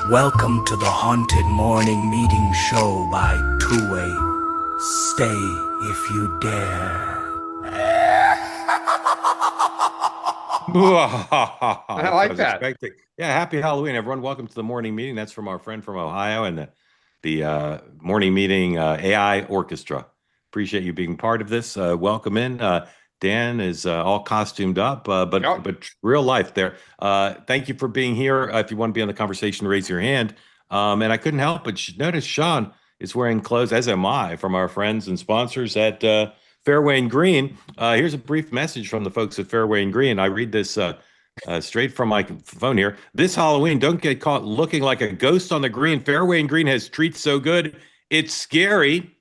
Welcome to the Haunted Morning Meeting Show by Two-Way. Stay if you dare. I like was that. expecting. Yeah, happy Halloween, everyone. Welcome to the morning meeting. That's from our friend from Ohio and the morning meeting AI orchestra. Appreciate you being part of this. Welcome in. Dan is all costumed up, Yep. but real life there. Thank you for being here. If you want to be on the conversation, raise your hand. And I couldn't help but notice Sean is wearing clothes, as am I, from our friends and sponsors at Fairway and Green. Here's a brief message from the folks at Fairway and Green. I read this straight from my phone here. This Halloween, don't get caught looking like a ghost on the green. Fairway and Green has treats so good, it's scary.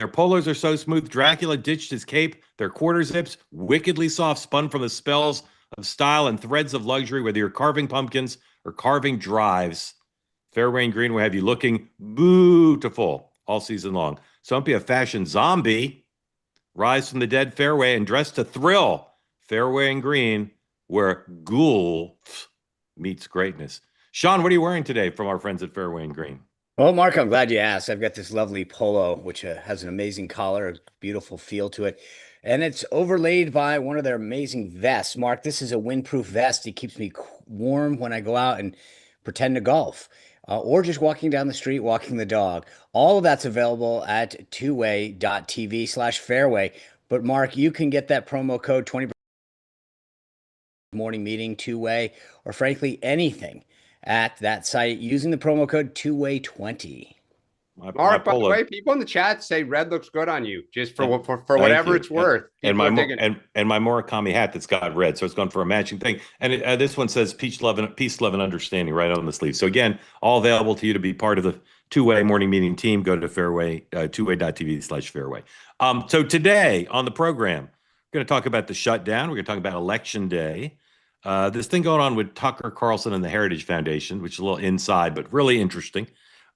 Their polos are so smooth, Dracula ditched his cape. Their quarter zips, wickedly soft, spun from the spells of style and threads of luxury, whether you're carving pumpkins or carving drives. Fairway and Green will have you looking beautiful all season long. So don't be a fashion zombie. Rise from the dead Fairway and dress to thrill. Fairway and Green, where ghoul meets greatness. Sean, what are you wearing today from our friends at Fairway and Green? Well, Mark, I'm glad you asked. I've got this lovely polo, which has an amazing collar, a beautiful feel to it. And it's overlaid by one of their amazing vests. Mark, this is a windproof vest. It keeps me warm when I go out and pretend to golf, or just walking down the street, walking the dog. All of that's available at twoway.tv/fairway. But Mark, you can get that promo code 20% morning meeting, two-way, or frankly, anything at that site using the promo code two-way20. Mark, by the way, people in the chat say red looks good on you, just for whatever it's worth. And my Murakami hat that's got red, so it's gone for a matching thing. And this one says peace, love, and understanding right on the sleeve. So again, all available to you to be part of the Two-Way morning meeting team. Go to Fairway, twoway.tv/fairway. So today on the program, we're going to talk about the shutdown. We're going to talk about Election Day. This thing going on with Tucker Carlson and the Heritage Foundation, which is a little inside, but really interesting.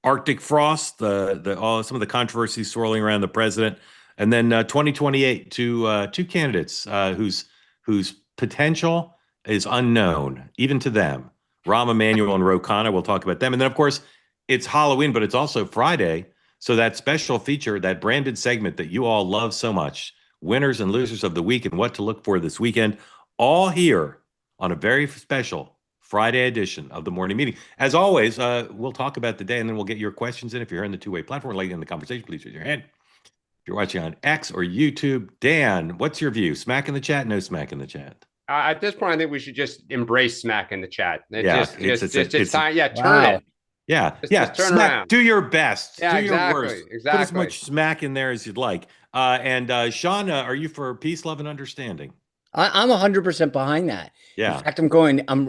Arctic frost, some of the controversy swirling around the president, and then 2028, two candidates whose potential is unknown, even to them. Rahm Emanuel and Ro Khanna. We'll talk about them, and then of course it's Halloween, but it's also Friday. So that special feature, that branded segment that you all love so much, winners and losers of the week, and what to look for this weekend, all here on a very special Friday edition of the morning meeting. As always, we'll talk about the day and then we'll get your questions in. If you're in the Two-Way platform, late in the conversation, please raise your hand. If you're watching on X or YouTube, Dan, what's your view? Smack in the chat? No smack in the chat. At this point, I think we should just embrace smack in the chat. It's time. Yeah, turn Wow. it. Yeah, Just turn smack, around. do your best. Yeah, do your exactly, worst. exactly. Put as much smack in there as you'd like. And Sean, are you for peace, love, and understanding? I'm 100% behind that. Yeah. In fact, I'm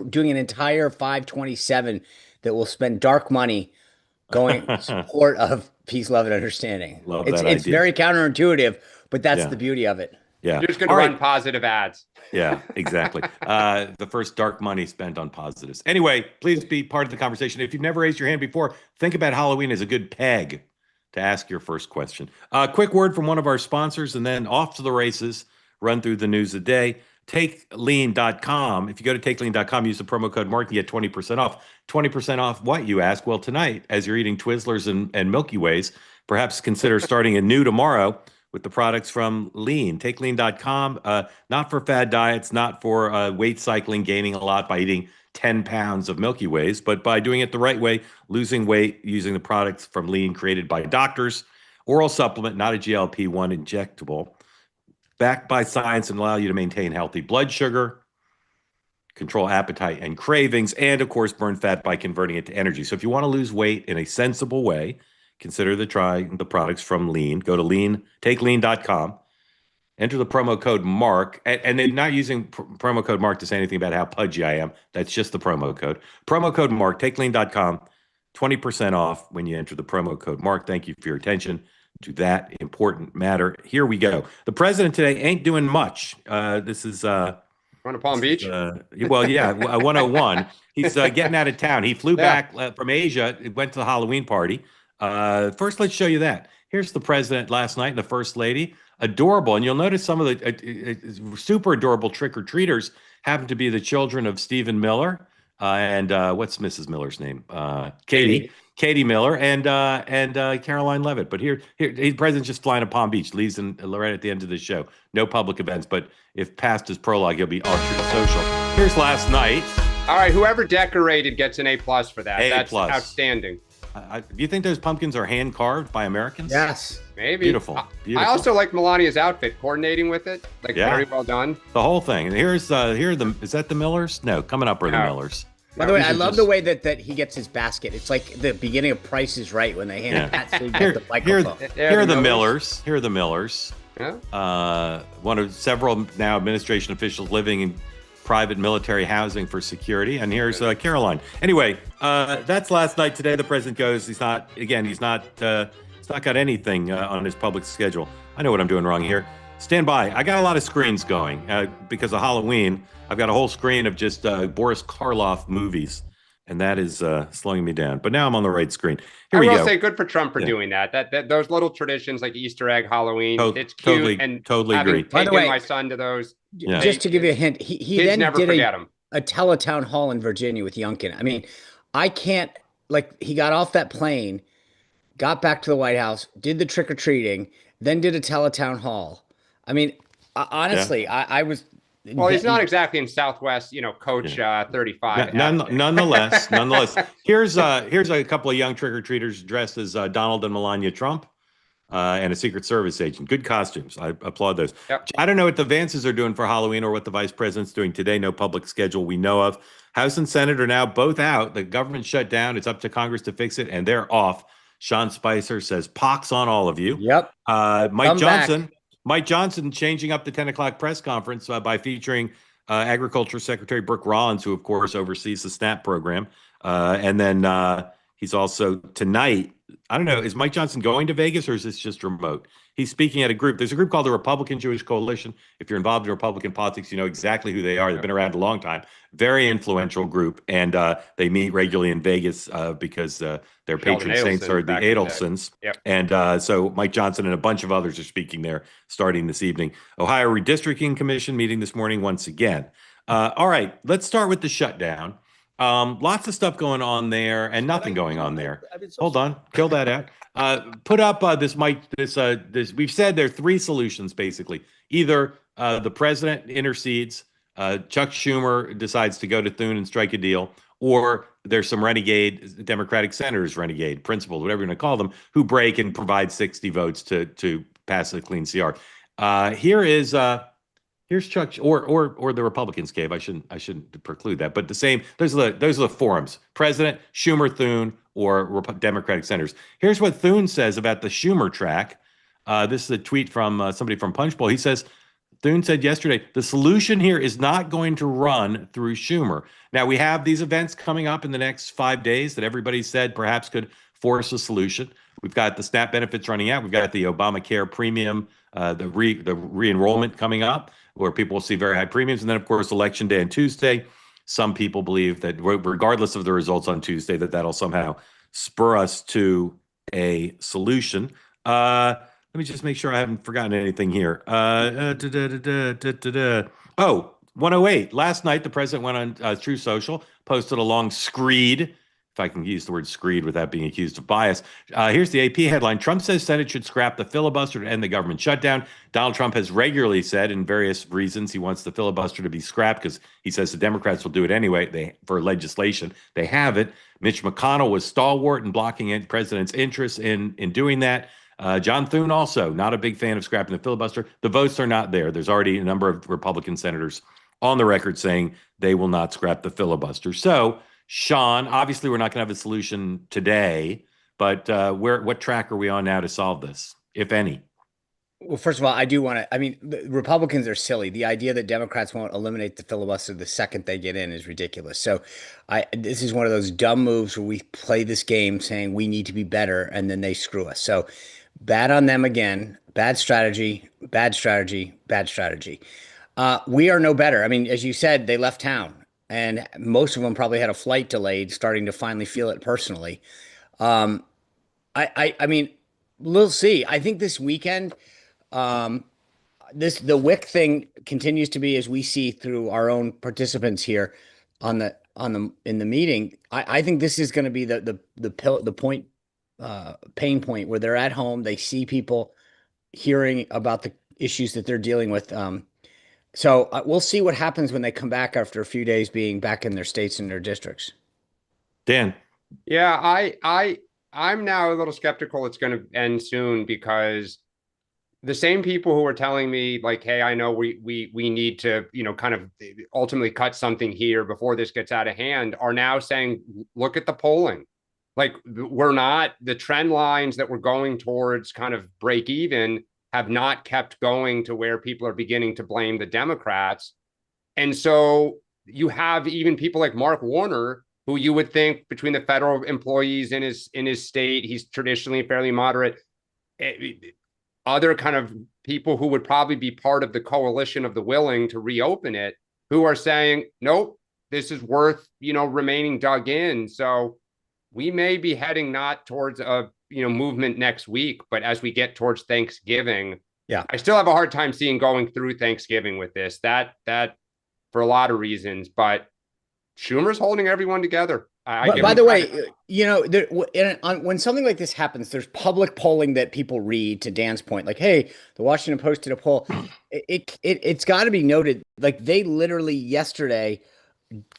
doing an entire 527 that will spend dark money going in support of peace, love, and understanding. Love It's that idea. very counterintuitive, but that's Yeah. the beauty of it. Yeah. You're just going to run positive ads. Yeah, exactly. The first dark money spent on positives. Anyway, please be part of the conversation. If you've never raised your hand before, think about Halloween as a good peg to ask your first question. Quick word from one of our sponsors, and then off to the races. Run through the news of the day. TakeLean.com. If you go to TakeLean.com, use the promo code Mark, you get 20% off. 20% off what, you ask? Well, tonight, as you're eating Twizzlers and Milky Ways, perhaps consider starting anew tomorrow with the products from Lean. TakeLean.com. Not for fad diets, not for weight cycling, gaining a lot by eating 10 pounds of Milky Ways, but by doing it the right way, losing weight using the products from Lean created by doctors. Oral supplement, not a GLP-1 injectable. Backed by science and allow you to maintain healthy blood sugar, control appetite and cravings, and of course, burn fat by converting it to energy. So if you want to lose weight in a sensible way, consider trying the products from Lean. Go to TakeLean.com, enter the promo code Mark, and they're not using promo code Mark to say anything about how pudgy I am. That's just the promo code. Promo code Mark, TakeLean.com, 20% off when you enter the promo code Mark. Thank you for your attention to that important matter. Here we go. The president today ain't doing much. This is Going to Palm Beach? Well, yeah, 101. He's getting out of town. He flew back from Asia, went to the Halloween party. First, let's show you that. Here's the president last night and the first lady. Adorable. And you'll notice some of the super adorable trick-or-treaters happen to be the children of Stephen Miller. and what's Mrs. Miller's name? Katie Miller, and Caroline Levitt. But here, the president's just flying to Palm Beach, leaves right at the end of the show. No public events, but if past his prologue, he'll be ultra social. Here's last night. All right, whoever decorated gets an A+ for that. That's A+. outstanding. Do you think those pumpkins are hand carved by Americans? Yes. Maybe. Beautiful. I also like Melania's outfit, coordinating with it. Like, very well done. The whole thing. And is that the Millers? No, coming up are the Millers. By the way, I love the way that he gets his basket. It's like the beginning of Price is Right when they hand it so you get the microphone. Here are the Millers. Here are the Millers. Yeah. One of several now administration officials living in private military housing for security. And here's Caroline. Anyway, that's last night. Today the president goes. He's not got anything on his public schedule. I know what I'm doing wrong here. Stand by. I got a lot of screens going because of Halloween. I've got a whole screen of just Boris Karloff movies, and that is slowing me down. But now I'm on the right screen. Here we go. I will say good for Trump for doing that. That those little traditions like Easter egg, Halloween, it's cute. Totally agree. By the way, my son to those. Just to give you a hint, he then did a teletown hall in Virginia with Youngkin. I mean, I can't, he got off that plane, got back to the White House, did the trick-or-treating, then did a teletown hall. I mean, honestly, I was... Well, he's not exactly in Southwest, Coach 35. Nonetheless, here's a couple of young trick-or-treaters dressed as Donald and Melania Trump. And a Secret Service agent. Good costumes. I applaud those. Yep. I don't know what the Vances are doing for Halloween or what the vice president's doing today. No public schedule we know of. House and Senate are now both out. The government shut down. It's up to Congress to fix it, and they're off. Sean Spicer says, pox on all of you. Yep. Mike Johnson changing up the 10 o'clock press conference by featuring Agriculture Secretary Brooke Rollins, who, of course, oversees the SNAP program. And then he's also tonight. I don't know. Is Mike Johnson going to Vegas or is this just remote? He's speaking at a group. There's a group called the Republican Jewish Coalition. If you're involved in Republican politics, you know exactly who they are. They've been around a long time. Very influential group. And they meet regularly in Vegas because their patron saints are the Adelsons. Yep. And so Mike Johnson and a bunch of others are speaking there starting this evening. Ohio Redistricting Commission meeting this morning once again. All right, let's start with the shutdown. Lots of stuff going on there and nothing going on there. Hold on. Kill that out. Put up this. We've said there are three solutions, basically. Either the president intercedes, Chuck Schumer decides to go to Thune and strike a deal, or there's some renegade Democratic senators, principals, whatever you're going to call them, who break and provide 60 votes to pass a clean CR. Here's Chuck, or the Republicans cave. I shouldn't preclude that, but the same. Those are the forums: President, Schumer, Thune, or Democratic senators. Here's what Thune says about the Schumer track. This is a tweet from somebody from Punchbowl. He says, Thune said yesterday, the solution here is not going to run through Schumer. Now we have these events coming up in the next 5 days that everybody said perhaps could force a solution. We've got the SNAP benefits running out. We've got the Obamacare premium, the re-enrollment coming up, where people will see very high premiums. And then, of course, Election Day and Tuesday. Some people believe that regardless of the results on Tuesday, that'll somehow spur us to a solution. Let me just make sure I haven't forgotten anything here. 108. Last night, the president went on True Social, posted a long screed, if I can use the word screed without being accused of bias. Here's the AP headline. Trump says Senate should scrap the filibuster to end the government shutdown. Donald Trump has regularly said in various reasons he wants the filibuster to be scrapped because he says the Democrats will do it anyway for legislation. They have it. Mitch McConnell was stalwart in blocking the president's interest in doing that. John Thune also not a big fan of scrapping the filibuster. The votes are not there. There's already a number of Republican senators on the record saying they will not scrap the filibuster. So, Sean, obviously we're not going to have a solution today, but what track are we on now to solve this, if any? Well, first of all, I do want to, the Republicans are silly. The idea that Democrats won't eliminate the filibuster the second they get in is ridiculous. So this is one of those dumb moves where we play this game saying we need to be better and then they screw us. So bad on them again. Bad strategy, bad strategy, bad strategy. We are no better. As you said, they left town. And most of them probably had a flight delayed, starting to finally feel it personally. We'll see. I think this weekend, the WIC thing continues to be, as we see through our own participants here on the in the meeting. I think this is going to be the point, pain point where they're at home, they see people hearing about the issues that they're dealing with. So we'll see what happens when they come back after a few days being back in their states and their districts. Dan. Yeah, I'm now a little skeptical it's going to end soon, because the same people who are telling me like, hey, I know we need to, kind of ultimately cut something here before this gets out of hand, are now saying, look at the polling. Like, the trend lines that we're going towards kind of break even have not kept going to where people are beginning to blame the Democrats. And so you have even people like Mark Warner, who you would think between the federal employees in his state, he's traditionally fairly moderate. Other kind of people who would probably be part of the coalition of the willing to reopen it, who are saying, nope, this is worth, remaining dug in. So we may be heading not towards a, movement next week, but as we get towards Thanksgiving, I still have a hard time seeing going through Thanksgiving with this, that for a lot of reasons, but Schumer's holding everyone together. By the way, when something like this happens, there's public polling that people read, to Dan's point, like, hey, the Washington Post did a poll. It's got to be noted, like, they literally yesterday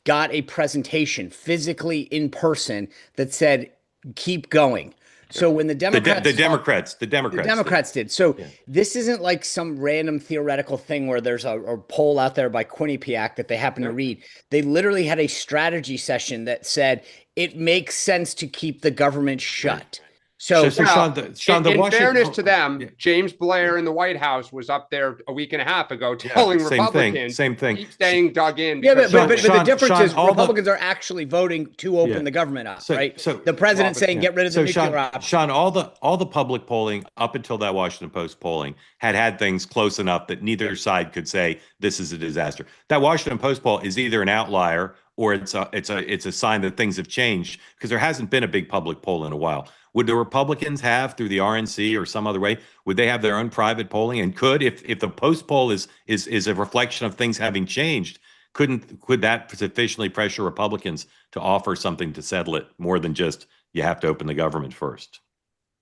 got a presentation physically in person that said, keep going. So when the Democrats the Democrats did. So this isn't like some random theoretical thing where there's a poll out there by Quinnipiac that they happen to read. They literally had a strategy session that said it makes sense to keep the government shut. So Sean, in fairness to them, James Blair in the White House was up there a week and a half ago telling Republicans, same thing. Keep staying dug in. But the difference is Republicans are actually voting to open the government up, right? So the president saying get rid of the nuclear option. Sean, all the public polling up until that Washington Post polling had things close enough that neither side could say this is a disaster. That Washington Post poll is either an outlier or it's a sign that things have changed, because there hasn't been a big public poll in a while. Would the Republicans have, through the RNC or some other way, would they have their own private polling? And could, if the post poll is a reflection of things having changed, could that sufficiently pressure Republicans to offer something to settle it, more than just you have to open the government first?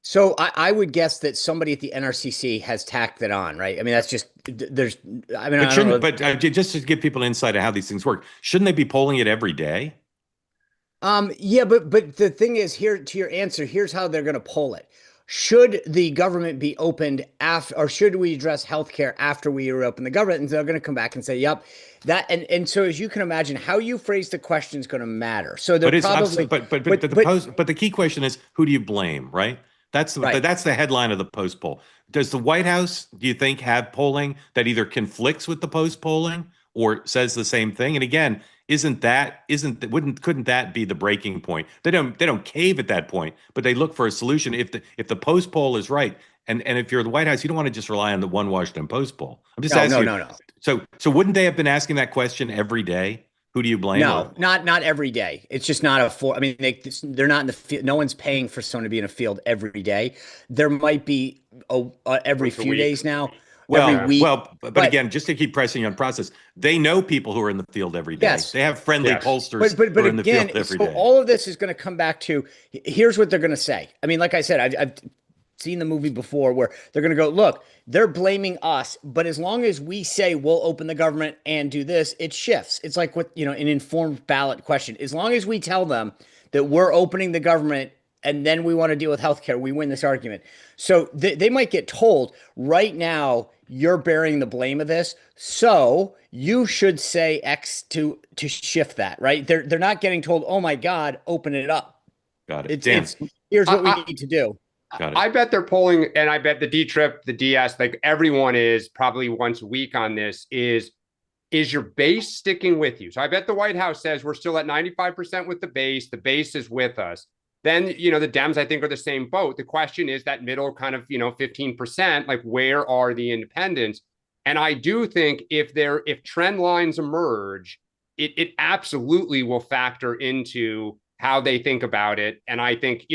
So I would guess that somebody at the NRCC has tacked that on, right? I mean, that's just just to give people an insight of how these things work, shouldn't they be polling it every day? Yeah, but the thing is, here to your answer, here's how they're going to poll it. Should the government be opened after, or should we address healthcare after we reopen the government? And they're going to come back and say, "Yep, that." And so, as you can imagine, how you phrase the question is going to matter. So they're probably, but the key question is, who do you blame, right? That's the headline of the Post poll. Does the White House, do you think, have polling that either conflicts with the Post polling or says the same thing? And again, couldn't that be the breaking point? They don't cave at that point, but they look for a solution. If the Post poll is right, and if you're the White House, you don't want to just rely on the one Washington Post poll. I'm just asking. No. So wouldn't they have been asking that question every day? Who do you blame? No, not every day. It's just not I mean, they're not in the field. No one's paying for someone to be in a field every day. There might be every few days now. Every week. But again, just to keep pressing on process, they know people who are in the field every day. Yes. They have friendly pollsters who are in the field every day. All of this is going to come back to, here's what they're going to say. I mean, like I said, I've seen the movie before where they're going to go, look, they're blaming us, but as long as we say we'll open the government and do this, it shifts. It's like what, an informed ballot question. As long as we tell them that we're opening the government and then we want to deal with healthcare, we win this argument. So they might get told right now, you're bearing the blame of this, so you should say X to shift that, right? They're not getting told, oh my God, open it up. Got it. Here's what we need to do. Got it. I bet they're polling, and I bet the D-Trip, the DS, like everyone is probably once a week on this, is your base sticking with you? So I bet the White House says we're still at 95% with the base is with us. Then, the Dems, I think, are the same boat. The question is that middle kind of, 15%, like where are the independents? And I do think if trend lines emerge, it absolutely will factor into how they think about it. And I think,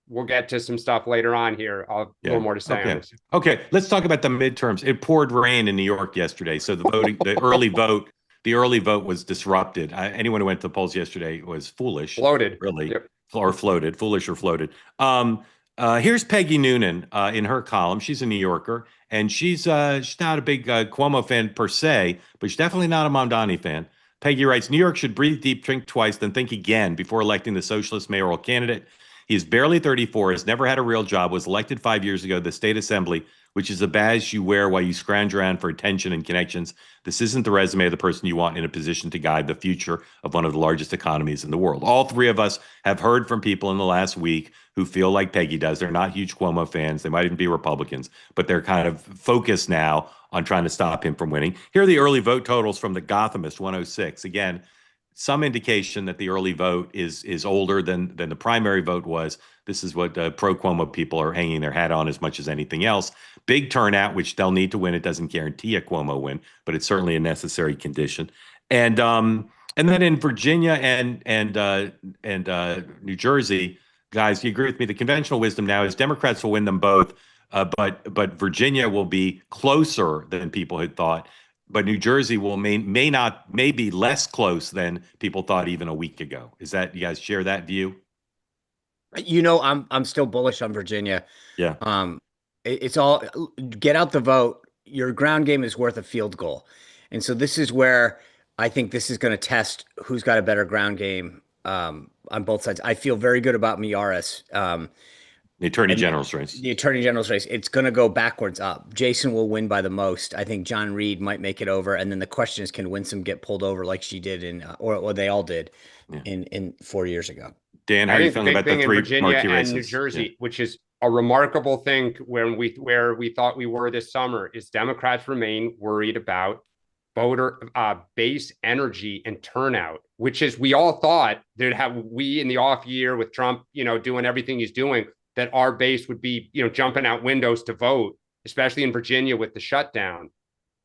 we'll get to some stuff later on here. A little more to say on this. Okay, let's talk about the midterms. It poured rain in New York yesterday. So the early vote the early vote was disrupted. Anyone who went to the polls yesterday was foolish, Floated. really, Yep. or floated, foolish or floated. Here's Peggy Noonan in her column. She's a New Yorker, and she's not a big Cuomo fan per se, but she's definitely not a Mamdani fan. Peggy writes, New York should breathe deep, think twice, then think again before electing the socialist mayoral candidate. He is barely 34, has never had a real job, was elected 5 years ago to the state assembly, which is a badge you wear while you scrounge around for attention and connections. This isn't the resume of the person you want in a position to guide the future of one of the largest economies in the world. All three of us have heard from people in the last week who feel like Peggy does. They're not huge Cuomo fans. They might even be Republicans, but they're kind of focused now on trying to stop him from winning. Here are the early vote totals from the Gothamist 106. Again, some indication that the early vote is older than the primary vote was. This is what pro Cuomo people are hanging their hat on as much as anything else. Big turnout, which they'll need to win. It doesn't guarantee a Cuomo win, but it's certainly a necessary condition. And then in Virginia and New Jersey, guys, you agree with me? The conventional wisdom now is Democrats will win them both, but Virginia will be closer than people had thought. But New Jersey may be less close than people thought even a week ago. Is that, you guys share that view? I'm still bullish on Virginia. Yeah. It's all get out the vote. Your ground game is worth a field goal. And so this is where I think this is going to test who's got a better ground game on both sides. I feel very good about Miaris. The Attorney General's race. The Attorney General's race. It's going to go backwards up. Jason will win by the most. I think John Reed might make it over. And then the question is, can Winsome get pulled over like she did or they all did in 4 years ago? Dan, how are you feeling about the three Virginia marquee and races? New Jersey, which is a remarkable thing where we thought we were this summer, is Democrats remain worried about voter base energy and turnout, which is, we all thought we in the off year with Trump, doing everything he's doing, that our base would be, jumping out windows to vote, especially in Virginia with the shutdown.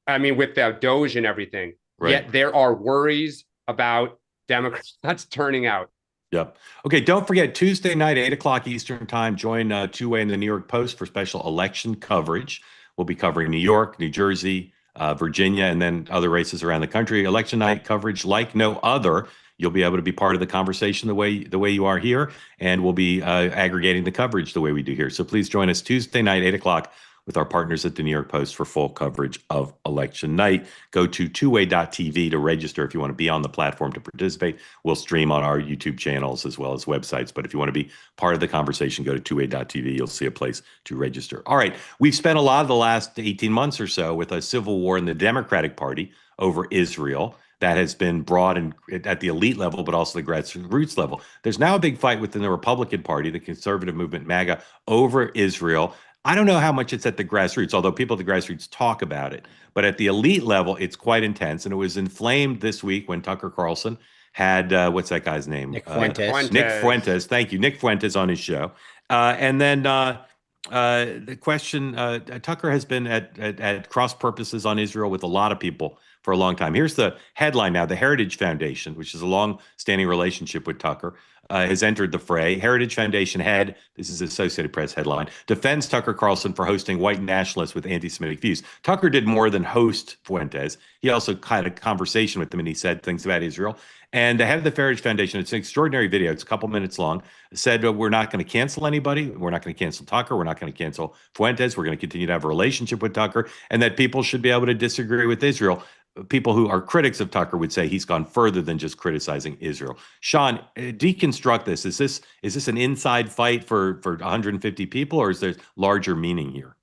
I mean, with the Doge and everything. Right. Yet there are worries about Democrats turning out. Yep. Okay, don't forget, Tuesday night, 8 o'clock Eastern time, join Two-Way in the New York Post for special election coverage. We'll be covering New York, New Jersey, Virginia, and then other races around the country. Election night coverage like no other. You'll be able to be part of the conversation the way you are here, and we'll be aggregating the coverage the way we do here. So please join us Tuesday night, 8 o'clock, with our partners at the New York Post for full coverage of election night. Go to twoway.tv to register if you want to be on the platform to participate. We'll stream on our YouTube channels as well as websites. But if you want to be part of the conversation, go to twoway.tv. You'll see a place to register. All right. We've spent a lot of the last 18 months or so with a civil war in the Democratic Party over Israel. That has been brought in at the elite level, but also the grassroots level. There's now a big fight within the Republican Party, the conservative movement, MAGA, over Israel. I don't know how much it's at the grassroots, although people at the grassroots talk about it. But at the elite level, it's quite intense. And it was inflamed this week when Tucker Carlson had, what's that guy's name? Nick Fuentes. Nick Fuentes. Thank you. Nick Fuentes on his show. And then the question, Tucker has been at cross purposes on Israel with a lot of people for a long time. Here's the headline now. The Heritage Foundation, which is a long-standing relationship with Tucker, has entered the fray. Heritage Foundation head, this is Associated Press headline, defends Tucker Carlson for hosting white nationalists with anti-Semitic views. Tucker did more than host Fuentes. He also had a conversation with him, and he said things about Israel. And the head of the Heritage Foundation, it's an extraordinary video, it's a couple minutes long, said, we're not going to cancel anybody. We're not going to cancel Tucker. We're not going to cancel Fuentes. We're going to continue to have a relationship with Tucker, and that people should be able to disagree with Israel. People who are critics of Tucker would say he's gone further than just criticizing Israel. Sean, deconstruct this. Is this an inside fight for 150 people, or is there larger meaning here?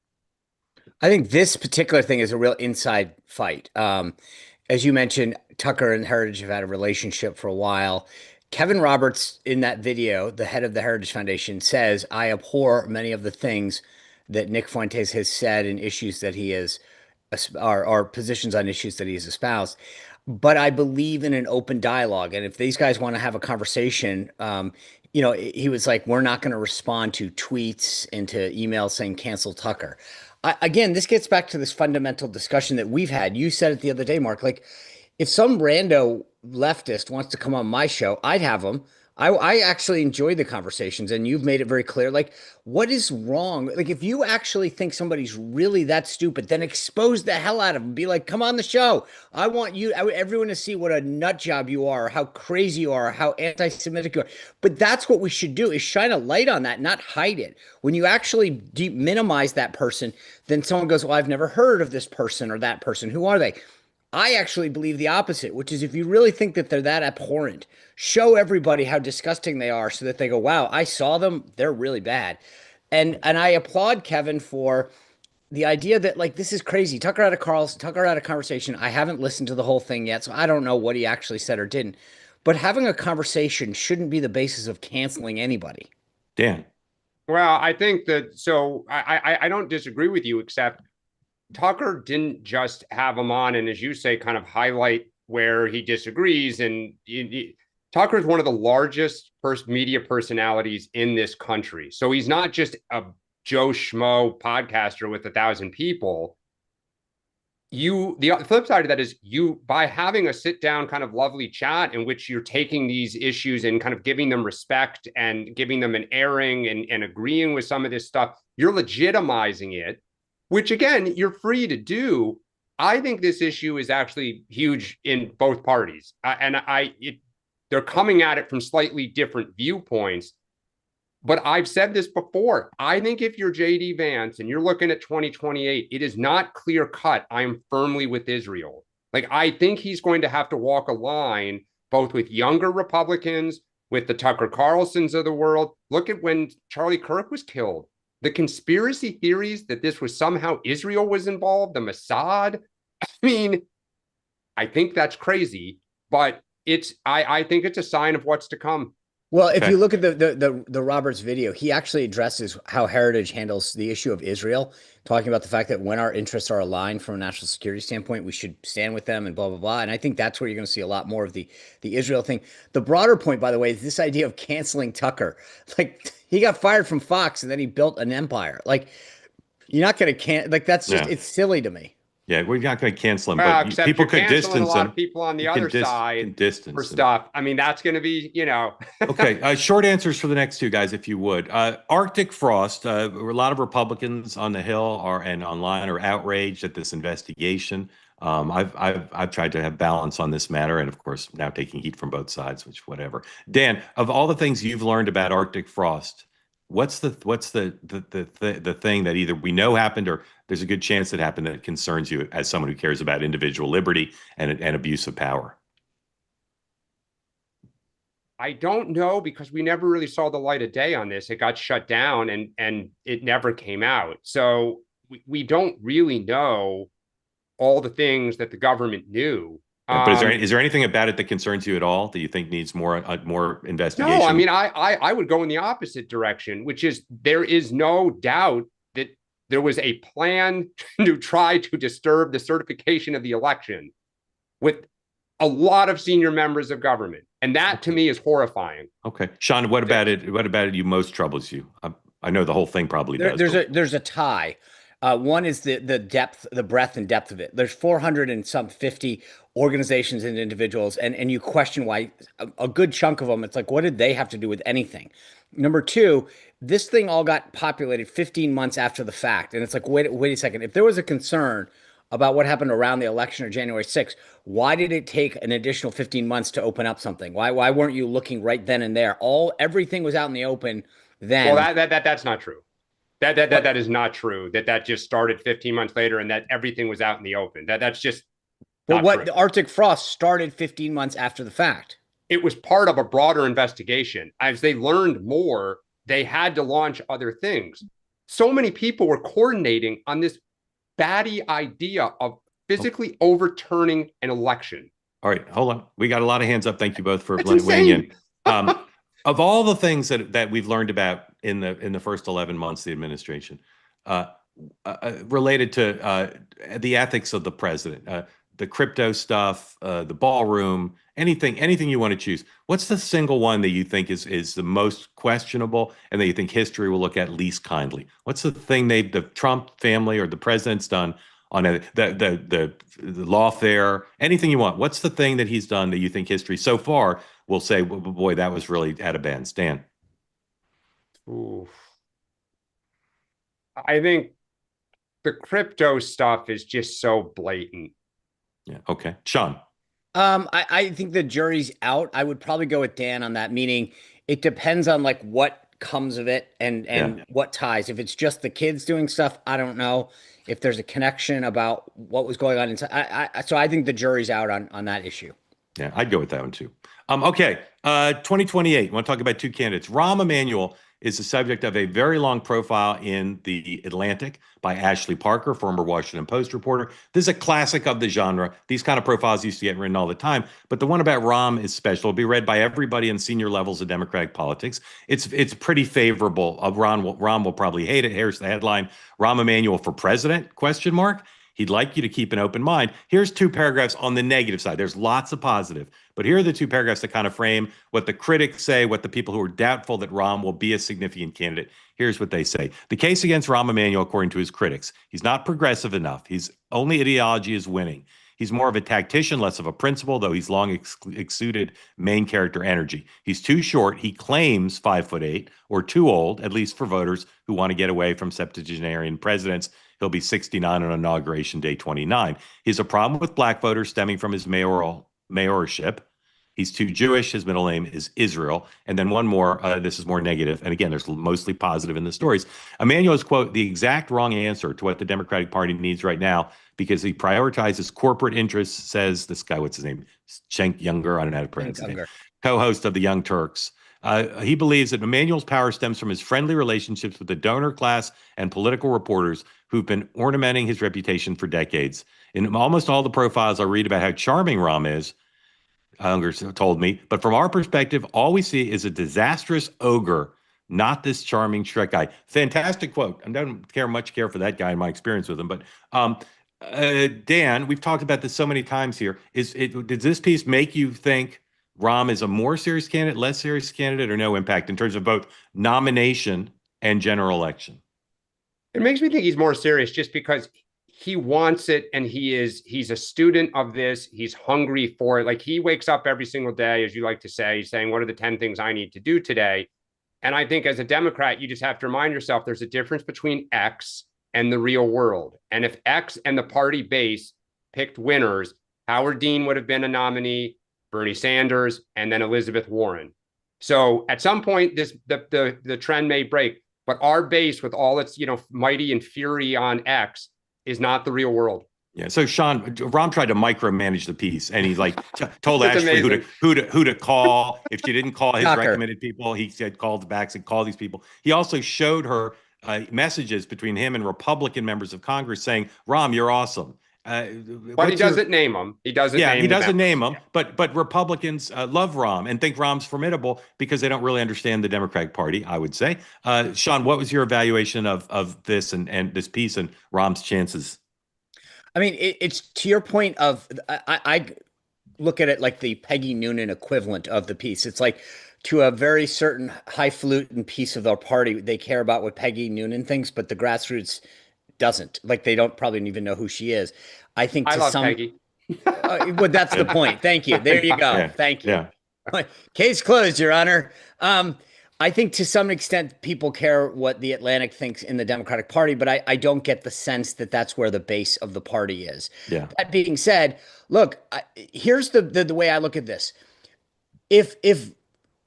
I think this particular thing is a real inside fight. As you mentioned, Tucker and Heritage have had a relationship for a while. Kevin Roberts, in that video, the head of the Heritage Foundation, says, I abhor many of the things that Nick Fuentes has said in issues that he has, or positions on issues that he has espoused. But I believe in an open dialogue. And if these guys want to have a conversation, he was like, we're not going to respond to tweets and to emails saying cancel Tucker. Again, this gets back to this fundamental discussion that we've had. You said it the other day, Mark, like if some rando leftist wants to come on my show, I'd have him. I actually enjoy the conversations, and you've made it very clear. Like, what is wrong? Like, if you actually think somebody's really that stupid, then expose the hell out of them. Be like, come on the show. I want everyone to see what a nut job you are, how crazy you are, how anti-Semitic you are. But that's what we should do: is shine a light on that, not hide it. When you actually minimize that person, then someone goes, "Well, I've never heard of this person or that person. Who are they?" I actually believe the opposite, which is if you really think that they're that abhorrent, show everybody how disgusting they are so that they go, wow, I saw them. They're really bad. And I applaud Kevin for the idea that like this is crazy. Tucker had a conversation. I haven't listened to the whole thing yet, so I don't know what he actually said or didn't. But having a conversation shouldn't be the basis of canceling anybody. Dan. Well, I think that so I don't disagree with you, except Tucker didn't just have him on and, as you say, kind of highlight where he disagrees. And Tucker is one of the largest media personalities in this country. So he's not just a Joe Schmo podcaster with 1,000 people. The flip side of that is by having a sit down kind of lovely chat in which you're taking these issues and kind of giving them respect and giving them an airing and agreeing with some of this stuff, you're legitimizing it, which again, you're free to do. I think this issue is actually huge in both parties. They're coming at it from slightly different viewpoints. But I've said this before. I think if you're J.D. Vance and you're looking at 2028, it is not clear cut. I'm firmly with Israel. Like, I think he's going to have to walk a line both with younger Republicans, with the Tucker Carlsons of the world. Look at when Charlie Kirk was killed. The conspiracy theories that this was somehow Israel was involved, the Mossad. I mean, I think that's crazy, but I think it's a sign of what's to come. Well, if you look at the Roberts video, he actually addresses how Heritage handles the issue of Israel, talking about the fact that when our interests are aligned from a national security standpoint, we should stand with them and blah, blah, blah. And I think that's where you're going to see a lot more of the Israel thing. The broader point, by the way, is this idea of canceling Tucker. Like, he got fired from Fox and then he built an empire. Like, you're not going to like, that's just, it's silly to me. Yeah, we're not going to cancel him, well, but people could distance a lot him. of people on the other side for stuff. I mean, that's going to be, Okay, short answers for the next two guys, if you would. Arctic frost. A lot of Republicans on the Hill and online are outraged at this investigation. I've tried to have balance on this matter, and of course now taking heat from both sides, which whatever. Dan, of all the things you've learned about Arctic frost, what's the thing that either we know happened or there's a good chance it happened that concerns you as someone who cares about individual liberty and abuse of power? I don't know, because we never really saw the light of day on this. It got shut down and it never came out. So we don't really know all the things that the government knew. But is there anything about it that concerns you at all that you think needs more investigation? No, I mean, I would go in the opposite direction, which is there is no doubt that there was a plan to try to disturb the certification of the election with a lot of senior members of government. And that to me is horrifying. Okay. Sean, what about it? What about it you most troubles you? I know the whole thing probably does. There's a tie. One is the depth, the breadth and depth of it. There's 450 organizations and individuals, and you question why a good chunk of them, it's like, what did they have to do with anything? Number two, this thing all got populated 15 months after the fact. And it's like, wait a second. If there was a concern about what happened around the election or January 6th, why did it take an additional 15 months to open up something? Why weren't you looking right then and there? Everything was out in the open then. Well, that's not true. That is not true. That just started 15 months later and that everything was out in the open. That's just not true. The Arctic frost started 15 months after the fact. It was part of a broader investigation. As they learned more, they had to launch other things. So many people were coordinating on this batty idea of physically overturning an election. All right, hold on. We got a lot of hands up. Thank you both for weighing in. Of all the things that we've learned about in the first 11 months of the administration, related to the ethics of the president, the crypto stuff, the ballroom, anything you want to choose, what's the single one that you think is the most questionable and that you think history will look at least kindly? What's the thing the Trump family or the president's done on the lawfare, anything you want? What's the thing that he's done that you think history so far will say, boy, that was really out of bounds. Dan. Ooh. I think the crypto stuff is just so blatant. Yeah. Okay. Sean. I think the jury's out. I would probably go with Dan on that, meaning it depends on like what comes of it and what ties. If it's just the kids doing stuff, I don't know if there's a connection about what was going on inside. So I think the jury's out on that issue. Yeah, I'd go with that one too. Okay. 2028. I want to talk about two candidates. Rahm Emanuel is the subject of a very long profile in The Atlantic by Ashley Parker, former Washington Post reporter. This is a classic of the genre. These kind of profiles used to get written all the time, but the one about Rahm is special. It'll be read by everybody in senior levels of Democratic politics. It's pretty favorable. Rahm will probably hate it. Here's the headline: Rahm Emanuel for president? Question mark. He'd like you to keep an open mind. Here's two paragraphs on the negative side. There's lots of positive, but here are the two paragraphs that kind of frame what the critics say, what the people who are doubtful that Rahm will be a significant candidate. Here's what they say. The case against Rahm Emanuel, according to his critics: he's not progressive enough. His only ideology is winning. He's more of a tactician, less of a principal, though he's long exuded main character energy. He's too short. He claims 5'8", or too old, at least for voters who want to get away from septuagenarian presidents. He'll be 69 on Inauguration Day 29. He has a problem with black voters stemming from his mayorship. He's too Jewish. His middle name is Israel. And then one more, this is more negative. And again, there's mostly positive in the stories. Emanuel is, quote, the exact wrong answer to what the Democratic Party needs right now because he prioritizes corporate interests, says this guy, what's his name? Cenk Younger, I don't know how to pronounce his name, co-host of the Young Turks. He believes that Emanuel's power stems from his friendly relationships with the donor class and political reporters who've been ornamenting his reputation for decades. In almost all the profiles I read about how charming Rahm is, Unger told me, but from our perspective, all we see is a disastrous ogre, not this charming Shrek guy. Fantastic quote. I don't much care for that guy in my experience with him, but Dan, we've talked about this so many times here. Did this piece make you think Rahm is a more serious candidate, less serious candidate, or no impact in terms of both nomination and general election? It makes me think he's more serious just because he wants it and he's a student of this. He's hungry for it. Like he wakes up every single day, as you like to say, saying, what are the 10 things I need to do today? And I think as a Democrat, you just have to remind yourself there's a difference between X and the real world. And if X and the party base picked winners, Howard Dean would have been a nominee, Bernie Sanders, and then Elizabeth Warren. So at some point, the trend may break. But our base, with all its mighty and fury on X, is not the real world. Yeah. So Sean, Rahm tried to micromanage the piece, and he told Ashley who to call. If she didn't call his recommended people, he said called back, said call these people. He also showed her messages between him and Republican members of Congress saying, "Rahm, you're awesome." But he doesn't name them. He doesn't. Yeah, he doesn't name them. But Republicans love Rahm and think Rahm's formidable because they don't really understand the Democratic Party, I would say. Sean, what was your evaluation of this and this piece and Rahm's chances? I mean, it's to your point of I look at it like the Peggy Noonan equivalent of the piece. It's like to a very certain highfalutin piece of their party, they care about what Peggy Noonan thinks, but the grassroots doesn't. Like they don't probably even know who she is. I think I love Peggy. Well, that's the point. Thank you. There you go. Yeah. Thank you. Yeah. Case closed, Your Honor. I think to some extent people care what the Atlantic thinks in the Democratic Party, but I don't get the sense that that's where the base of the party is. Yeah. That being said, look, here's the way I look at this. If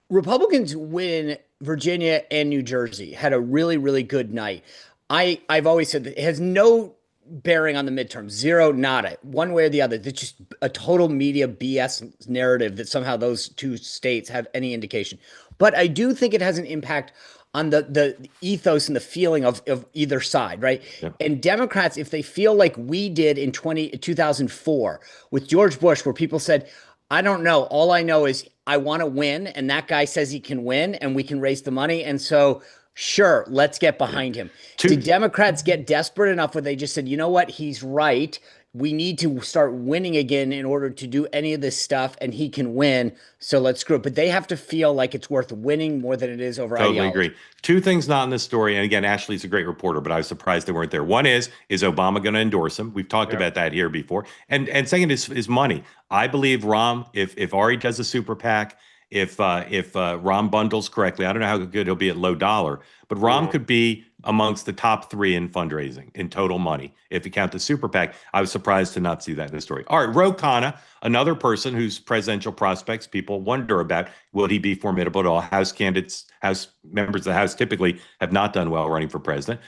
Republicans win Virginia and New Jersey, had a really, really good night, I've always said that it has no bearing on the midterms, zero, nada, one way or the other. It's just a total media BS narrative that somehow those two states have any indication. But I do think it has an impact on the ethos and the feeling of either side, right? Yep. And Democrats, if they feel like we did in 2004 with George Bush, where people said, I don't know, all I know is I want to win, and that guy says he can win, and we can raise the money, and so sure, let's get behind him. Did Democrats get desperate enough where they just said, you know what, he's right, we need to start winning again in order to do any of this stuff, and he can win, so let's screw it. But they have to feel like it's worth winning more than it is over ideology. Totally agree. Two things not in this story, and again, Ashley's a great reporter, but I was surprised they weren't there. One is Obama going to endorse him? We've talked about that here before. And second is money. I believe Rahm, if Ari does a super PAC, if Rahm bundles correctly. I don't know how good he'll be at low dollar, but Rahm could be amongst the top 3 in fundraising in total money if you count the super PAC. I was surprised to not see that in the story. All right, Ro Khanna, another person whose presidential prospects people wonder about. Will he be formidable at all? House candidates, House members of the House typically have not done well running for president.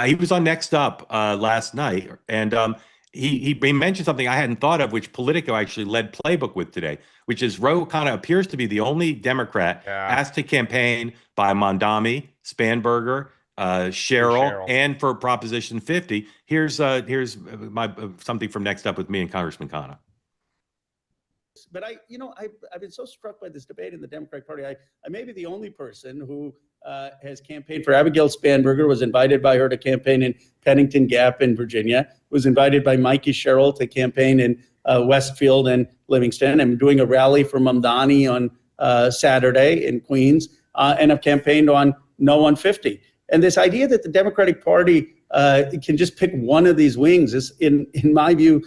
He was on Next Up last night, and he mentioned something I hadn't thought of, which Politico actually led playbook with today, which is Ro Khanna appears to be the only Democrat asked to campaign by Mondami, Spanberger, Cheryl, and for Proposition 50. Here's my something from Next Up with me and Congressman Khanna. But I've been so struck by this debate in the Democratic Party. I may be the only person who has campaigned for Abigail Spanberger, was invited by her to campaign in Pennington Gap in Virginia, was invited by Mikey Sherrill to campaign in Westfield and Livingston. I'm doing a rally for Mamdani on Saturday in Queens, and I've campaigned on No 150. And this idea that the Democratic Party can just pick one of these wings is, in my view,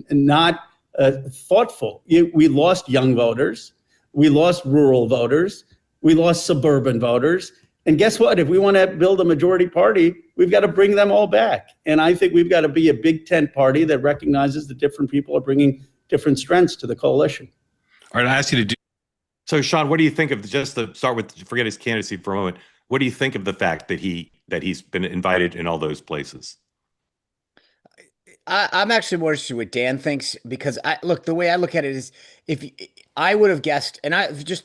not thoughtful. We lost young voters. We lost rural voters. We lost suburban voters. And guess what? If we want to build a majority party, we've got to bring them all back. And I think we've got to be a big tent party that recognizes that different people are bringing different strengths to the coalition. All right, I ask you to do. So, Sean, what do you think of, just to start with, forget his candidacy for a moment, what do you think of the fact that he's been invited in all those places? I'm actually more interested in what Dan thinks, because the way I look at it is, if I would have guessed, and I just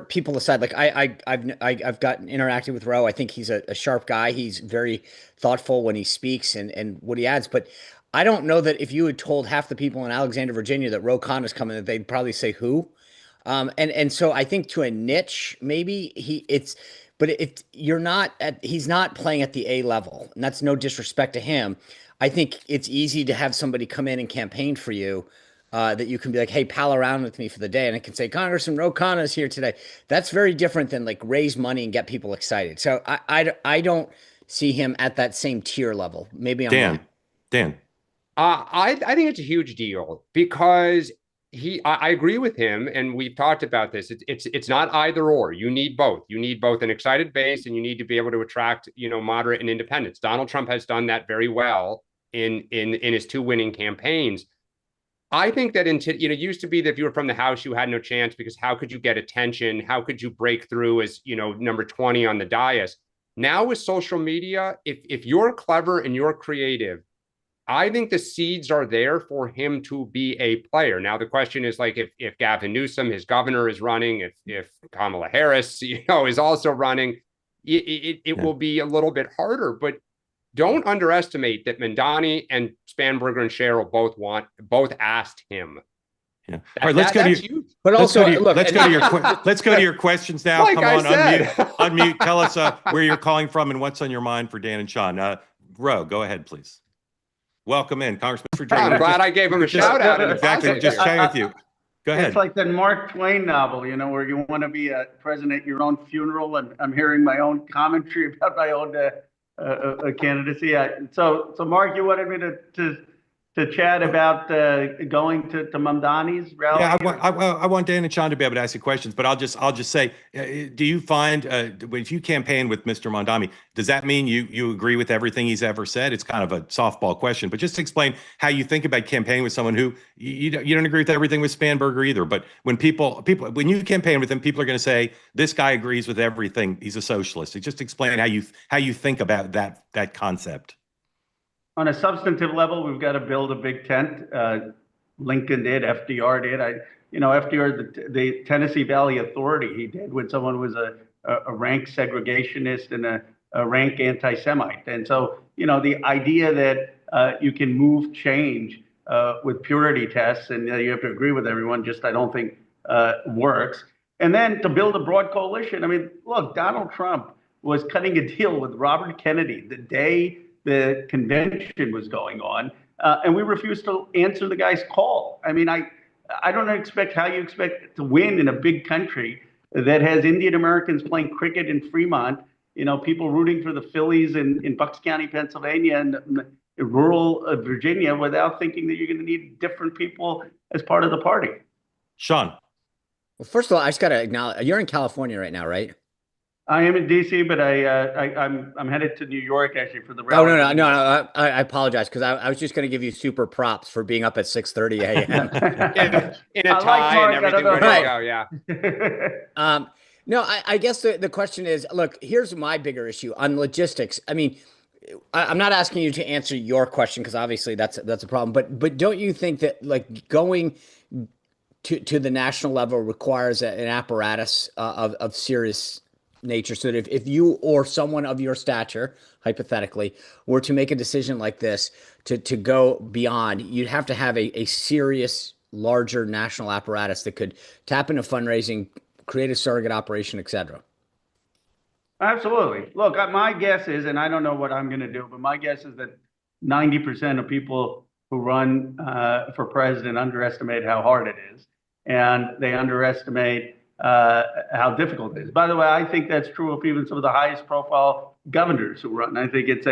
people aside, like I've gotten interacted with Ro. I think he's a sharp guy. He's very thoughtful when he speaks and what he adds. But I don't know that if you had told half the people in Alexandria, Virginia that Ro Khanna's coming, that they'd probably say who. And so I think to a niche, maybe he's not playing at the A level, and that's no disrespect to him. I think it's easy to have somebody come in and campaign for you, that you can be like, hey, pal around with me for the day. And I can say, Congressman Ro Khanna is here today. That's very different than like raise money and get people excited. So I don't see him at that same tier level. Maybe I'm wrong. Dan. I think it's a huge deal, because I agree with him, and we've talked about this. It's not either or. You need both. You need both an excited base, and you need to be able to attract, moderate and independents. Donald Trump has done that very well in his 2 winning campaigns. I think that it used to be that if you were from the House, you had no chance, because how could you get attention? How could you break through as, number 20 on the dais? Now with social media, if you're clever and you're creative, I think the seeds are there for him to be a player. Now, the question is, like, if Gavin Newsom, his governor, is running, if Kamala Harris, is also running, it will be a little bit harder. But don't underestimate that Mamdani and Spanberger and Cheryl both asked him. Yeah. All right, let's go to your questions now. Like Come I on, said. unmute. Tell us where you're calling from and what's on your mind for Dan and Sean. Ro, go ahead, please. Welcome in, Congressman. For joining. I'm glad I gave him a shout out. Exactly, just chatting with you. Go ahead. It's like the Mark Twain novel, where you want to be a president at your own funeral, and I'm hearing my own commentary about my own candidacy. So Mark, you wanted me to chat about going to Mamdani's rally? Yeah, I want Dan and Sean to be able to ask you questions, but I'll just say, do you find if you campaign with Mr. Mamdani, does that mean you agree with everything he's ever said? It's kind of a softball question, but just explain how you think about campaigning with someone who you don't agree with everything with Spanberger either. But when when you campaign with him, people are going to say this guy agrees with everything. He's a socialist. Just explain how you think about that concept. On a substantive level, we've got to build a big tent. Lincoln did, FDR did. FDR, the Tennessee Valley Authority, he did when someone was a rank segregationist and a rank anti-Semite. And so, the idea that you can move change with purity tests, and you have to agree with everyone, I don't think works. And then to build a broad coalition. I mean, look, Donald Trump was cutting a deal with Robert Kennedy the day the convention was going on, and we refused to answer the guy's call. I mean, I don't expect how you expect to win in a big country that has Indian Americans playing cricket in Fremont, people rooting for the Phillies in Bucks County, Pennsylvania, and rural Virginia, without thinking that you're going to need different people as part of the party. Sean. Well, first of all, I just got to acknowledge you're in California right now, right? I am in DC, but I'm headed to New York actually for the Oh rally. no. I apologize because I was just going to give you super props for being up at 6:30 a.m. In a I like tie and Mark. I everything don't know ready to how. go. Yeah. No, I guess the question is, look, here's my bigger issue on logistics. I mean, I'm not asking you to answer your question because obviously that's a problem. But don't you think that like going to the national level requires an apparatus of serious nature, so that if you or someone of your stature, hypothetically, were to make a decision like this to go beyond, you'd have to have a serious, larger national apparatus that could tap into fundraising, create a surrogate operation, etc. Absolutely. Look, my guess is, and I don't know what I'm going to do, but my guess is that 90% of people who run for president underestimate how hard it is, and they underestimate how difficult it is. By the way, I think that's true of even some of the highest profile governors who run. I think it's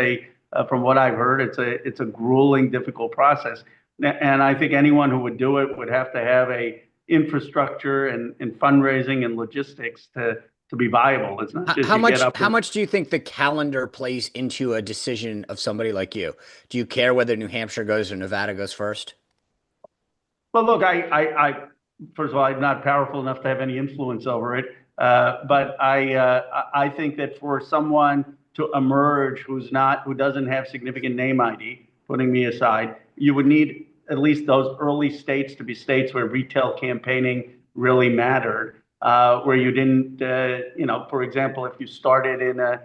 from what I've heard, it's a grueling, difficult process. And I think anyone who would do it would have to have a infrastructure and fundraising and logistics to be viable. It's not just How you get much up. how much do you think the calendar plays into a decision of somebody like you? Do you care whether New Hampshire goes or Nevada goes first? Well, look, first of all, I'm not powerful enough to have any influence over it. But I think that for someone to emerge who doesn't have significant name ID, putting me aside, you would need at least those early states to be states where retail campaigning really mattered, where you didn't, for example, if you started in a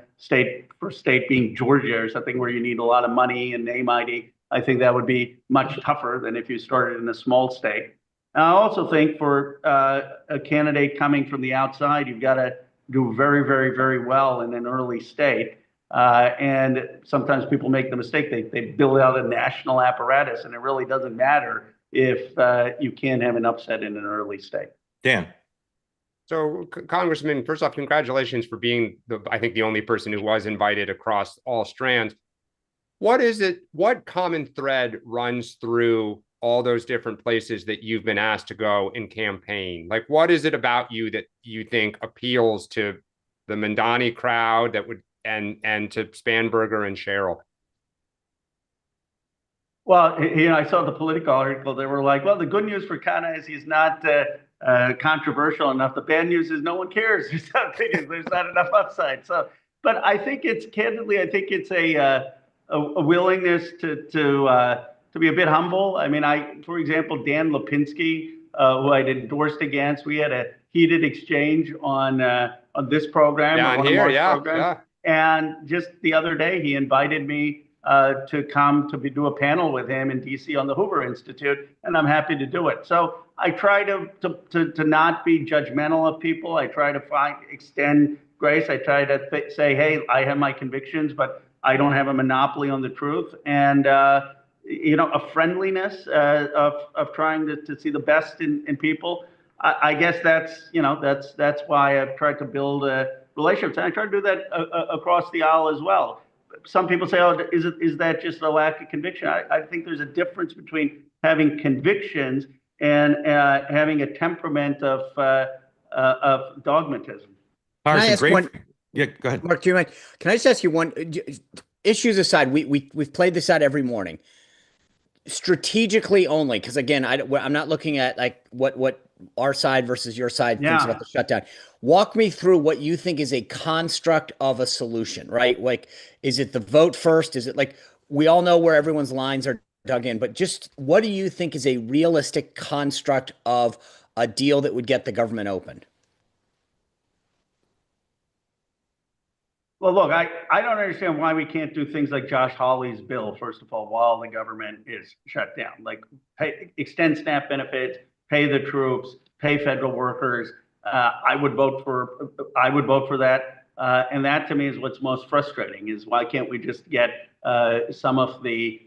first state being Georgia or something where you need a lot of money and name ID, I think that would be much tougher than if you started in a small state. And I also think for a candidate coming from the outside, you've got to do very, very, very well in an early state. And sometimes people make the mistake, they build out a national apparatus, and it really doesn't matter if you can't have an upset in an early state. Dan. So, Congressman, first off, congratulations for being I think the only person who was invited across all strands. What common thread runs through all those different places that you've been asked to go and campaign? Like, what is it about you that you think appeals to the Mandani crowd and to Spanberger and Cheryl? Well, I saw the Politico article. They were like, well, the good news for Kana is he's not controversial enough. The bad news is no one cares. There's not enough upside. So, but I think it's a willingness to be a bit humble. I mean, for example, Dan Lipinski, who I'd endorsed against, we had a heated exchange on this program. Yeah, on here, yeah. And just the other day, he invited me to come to do a panel with him in DC on the Hoover Institute, and I'm happy to do it. So I try to not be judgmental of people. I try to extend grace. I try to say, hey, I have my convictions, but I don't have a monopoly on the truth. And a friendliness of trying to see the best in people. I guess that's why I've tried to build relationships, and I try to do that across the aisle as well. Some people say, "Oh, is that just a lack of conviction?" I think there's a difference between having convictions and having a temperament of dogmatism. Yeah, go ahead, Mark. Do you mind? Can I just ask you one? Issues aside, we've played this out every morning. Strategically only, because again, I'm not looking at like what our side versus your side thinks about the shutdown. Walk me through what you think is a construct of a solution, right? Like, is it the vote first? Is it like, we all know where everyone's lines are dug in, but just what do you think is a realistic construct of a deal that would get the government open? Well, look, I don't understand why we can't do things like Josh Hawley's bill, first of all, while the government is shut down. Like, extend SNAP benefits, pay the troops, pay federal workers. I would vote for that. And that to me is what's most frustrating, is why can't we just get some of the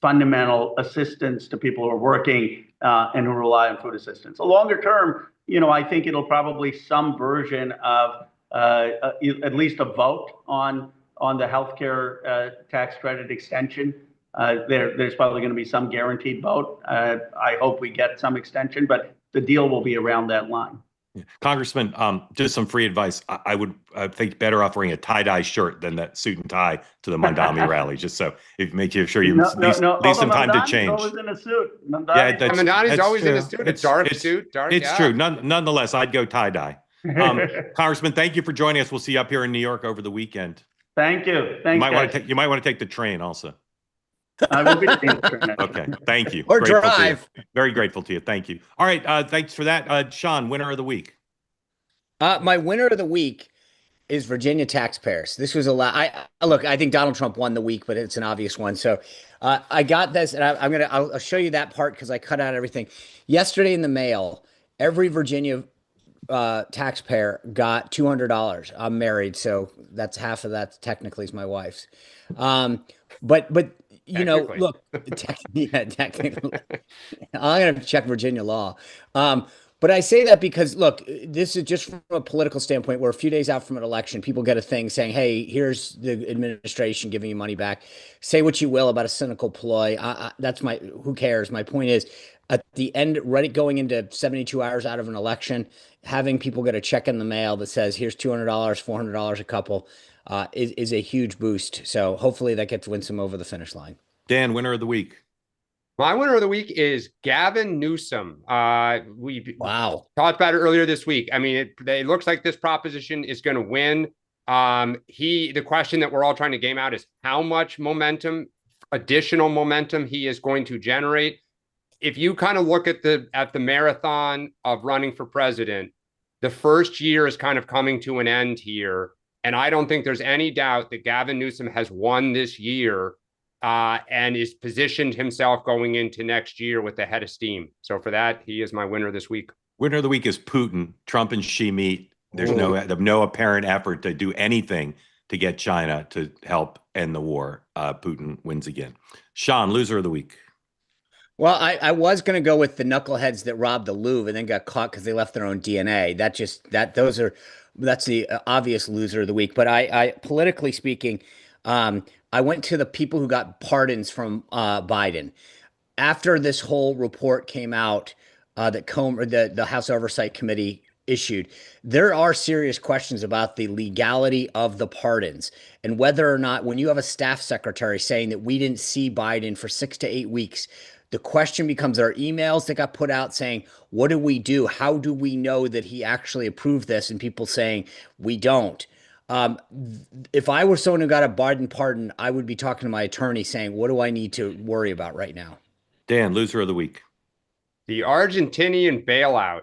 fundamental assistance to people who are working and who rely on food assistance. A longer term, I think it'll probably some version of at least a vote on the healthcare tax credit extension. There's probably going to be some guaranteed vote. I hope we get some extension, but the deal will be around that line. Congressman, just some free advice. I would think better off wearing a tie-dye shirt than that suit and tie to the Mandami rally. Just so it makes you sure you leave some time to change. Always in a suit. Mandani's always in a suit, a dark suit. It's true. Nonetheless, I'd go tie-dye. Congressman, thank you for joining us. We'll see you up here in New York over the weekend. Thank you. Thanks, you might want to take the train also. I will be taking the train. Okay, thank you. Or Grateful drive. Very grateful to you. Thank you. All right, thanks for that. Sean, winner of the week. My winner of the week is Virginia taxpayers. This was look, I think Donald Trump won the week, but it's an obvious one. So I got this, and I'll show you that part because I cut out everything. Yesterday in the mail, every Virginia taxpayer got $200. I'm married, so that's half of that technically is my wife's. But you know, look, technically, I'm gonna check Virginia law. But I say that because, look, this is just from a political standpoint. We're a few days out from an election. People get a thing saying, hey, here's the administration giving you money back. Say what you will about a cynical ploy. Who cares? My point is, at the end, going into 72 hours out of an election, having people get a check in the mail that says, here's $200, $400 a couple, is a huge boost. So hopefully that gets Winsome over the finish line. Dan, winner of the week. My winner of the week is Gavin Newsom. We talked about it earlier this week. I mean, it looks like this proposition is going to win. The question that we're all trying to game out is how much additional momentum he is going to generate. If you kind of look at the marathon of running for president, the first year is kind of coming to an end here. And I don't think there's any doubt that Gavin Newsom has won this year and is positioned himself going into next year with a head of steam. So for that, he is my winner this week. Winner of the week is Putin. Trump and Xi meet. There's no apparent effort to do anything to get China to help end the war. Putin wins again. Sean, loser of the week. Well, I was going to go with the knuckleheads that robbed the Louvre and then got caught because they left their own DNA. That's the obvious loser of the week. But I politically speaking, I went to the people who got pardons from Biden after this whole report came out that the House Oversight Committee issued. There are serious questions about the legality of the pardons and whether or not, when you have a staff secretary saying that we didn't see Biden for 6 to 8 weeks, the question becomes, there are emails that got put out saying, what do we do? How do we know that he actually approved this? And people saying, we don't. If I were someone who got a Biden pardon, I would be talking to my attorney saying, what do I need to worry about right now? Dan, loser of the week. The Argentinian bailout.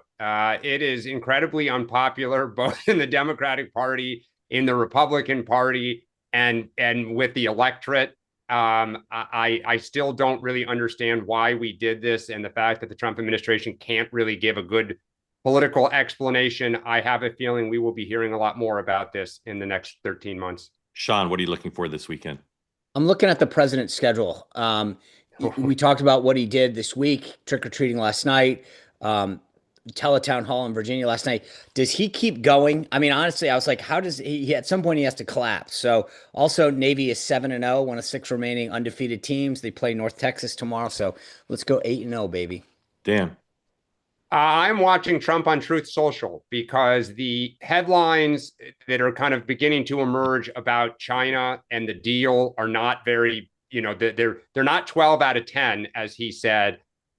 It is incredibly unpopular, both in the Democratic Party, in the Republican Party, and with the electorate. I still don't really understand why we did this, and the fact that the Trump administration can't really give a good political explanation. I have a feeling we will be hearing a lot more about this in the next 13 months. Sean, what are you looking for this weekend? I'm looking at the president's schedule. We talked about what he did this week, trick-or-treating last night, teletown hall in Virginia last night. Does he keep going? I mean, honestly, I was like, how does he at some point he has to collapse. So also Navy is 7-0, one of 6 remaining undefeated teams. They play North Texas tomorrow. So let's go 8-0, baby. Dan. I'm watching Trump on Truth Social because the headlines that are kind of beginning to emerge about China and the deal are not very, they're not 12 out of 10, as he said.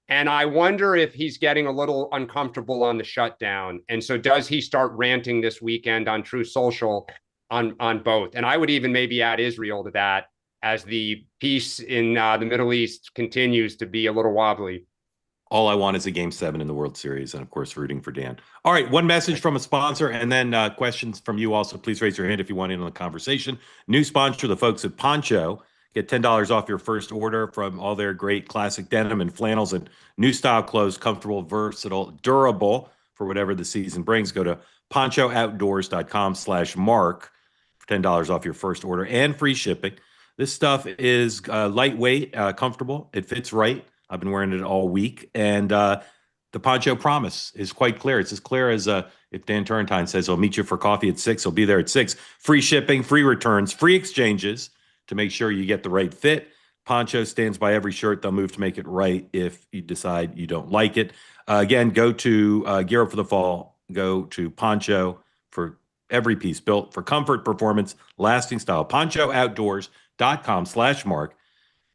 And I wonder if he's getting a little uncomfortable on the shutdown. And so does he start ranting this weekend on Truth Social on both? And I would even maybe add Israel to that as the peace in the Middle East continues to be a little wobbly. All I want is a Game 7 in the World Series, and of course, rooting for Dan. All right, one message from a sponsor, and then questions from you also. Please raise your hand if you want in on the conversation. New sponsor, the folks at Poncho. Get $10 off your first order from all their great classic denim and flannels and new style clothes, comfortable, versatile, durable for whatever the season brings. Go to ponchooutdoors.com/Mark for $10 off your first order and free shipping. This stuff is lightweight, comfortable. It fits right. I've been wearing it all week. And the Poncho promise is quite clear. It's as clear as if Dan Turrentine says, I'll meet you for coffee at 6, he'll be there at 6. Free shipping, free returns, free exchanges to make sure you get the right fit. Poncho stands by every shirt. They'll move to make it right if you decide you don't like it. Again, go to Gear Up for the Fall. Go to Poncho for every piece built for comfort, performance, lasting style. PonchoOutdoors.com/Mark.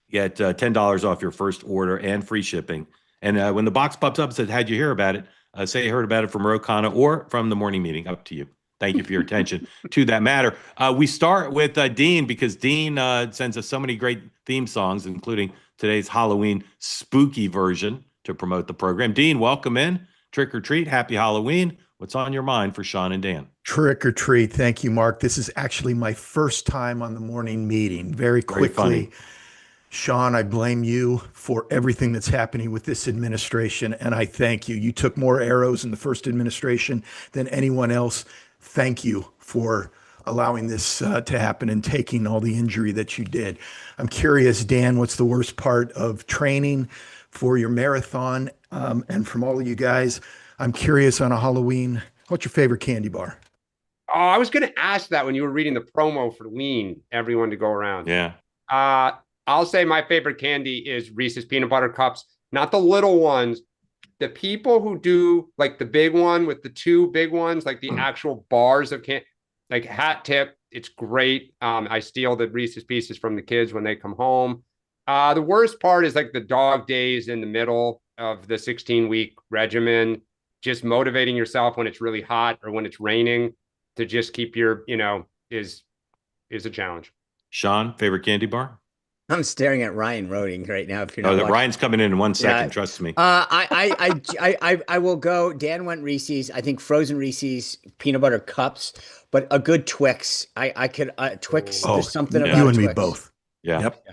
Get $10 off your first order and free shipping. And when the box pops up and says, how'd you hear about it? Say you heard about it from Rokana or from the morning meeting. Up to you. Thank you for your attention to that matter. We start with Dean because Dean sends us so many great theme songs, including today's Halloween spooky version to promote the program. Dean, welcome in. Trick or treat. Happy Halloween. What's on your mind for Sean and Dan? Trick or treat. Thank you, Mark. This is actually my first time on the morning meeting. Very quickly, Sean, I blame you for everything that's happening with this administration, and I thank you. You took more arrows in the first administration than anyone else. Thank you for allowing this to happen and taking all the injury that you did. I'm curious, Dan, what's the worst part of training for your marathon? And from all of you guys, I'm curious on a Halloween, what's your favorite candy bar? Oh, I was going to ask that when you were reading the promo for Lean, everyone to go around. Yeah. I'll say my favorite candy is Reese's peanut butter cups, not the little ones. The people who do like the big one with the two big ones, like the actual bars of candy, like hat tip, it's great. I steal the Reese's pieces from the kids when they come home. The worst part is like the dog days in the middle of the 16-week regimen, just motivating yourself when it's really hot or when it's raining to just keep your, is a challenge. Sean, favorite candy bar? I'm staring at Ryan Roding right now. If you're not watching. Ryan's coming in 1 second. Trust me. I will go. Dan went Reese's. I think frozen Reese's peanut butter cups, but a good Twix. I could Twix. There's something about you and Twix. me both. Yeah. Yep.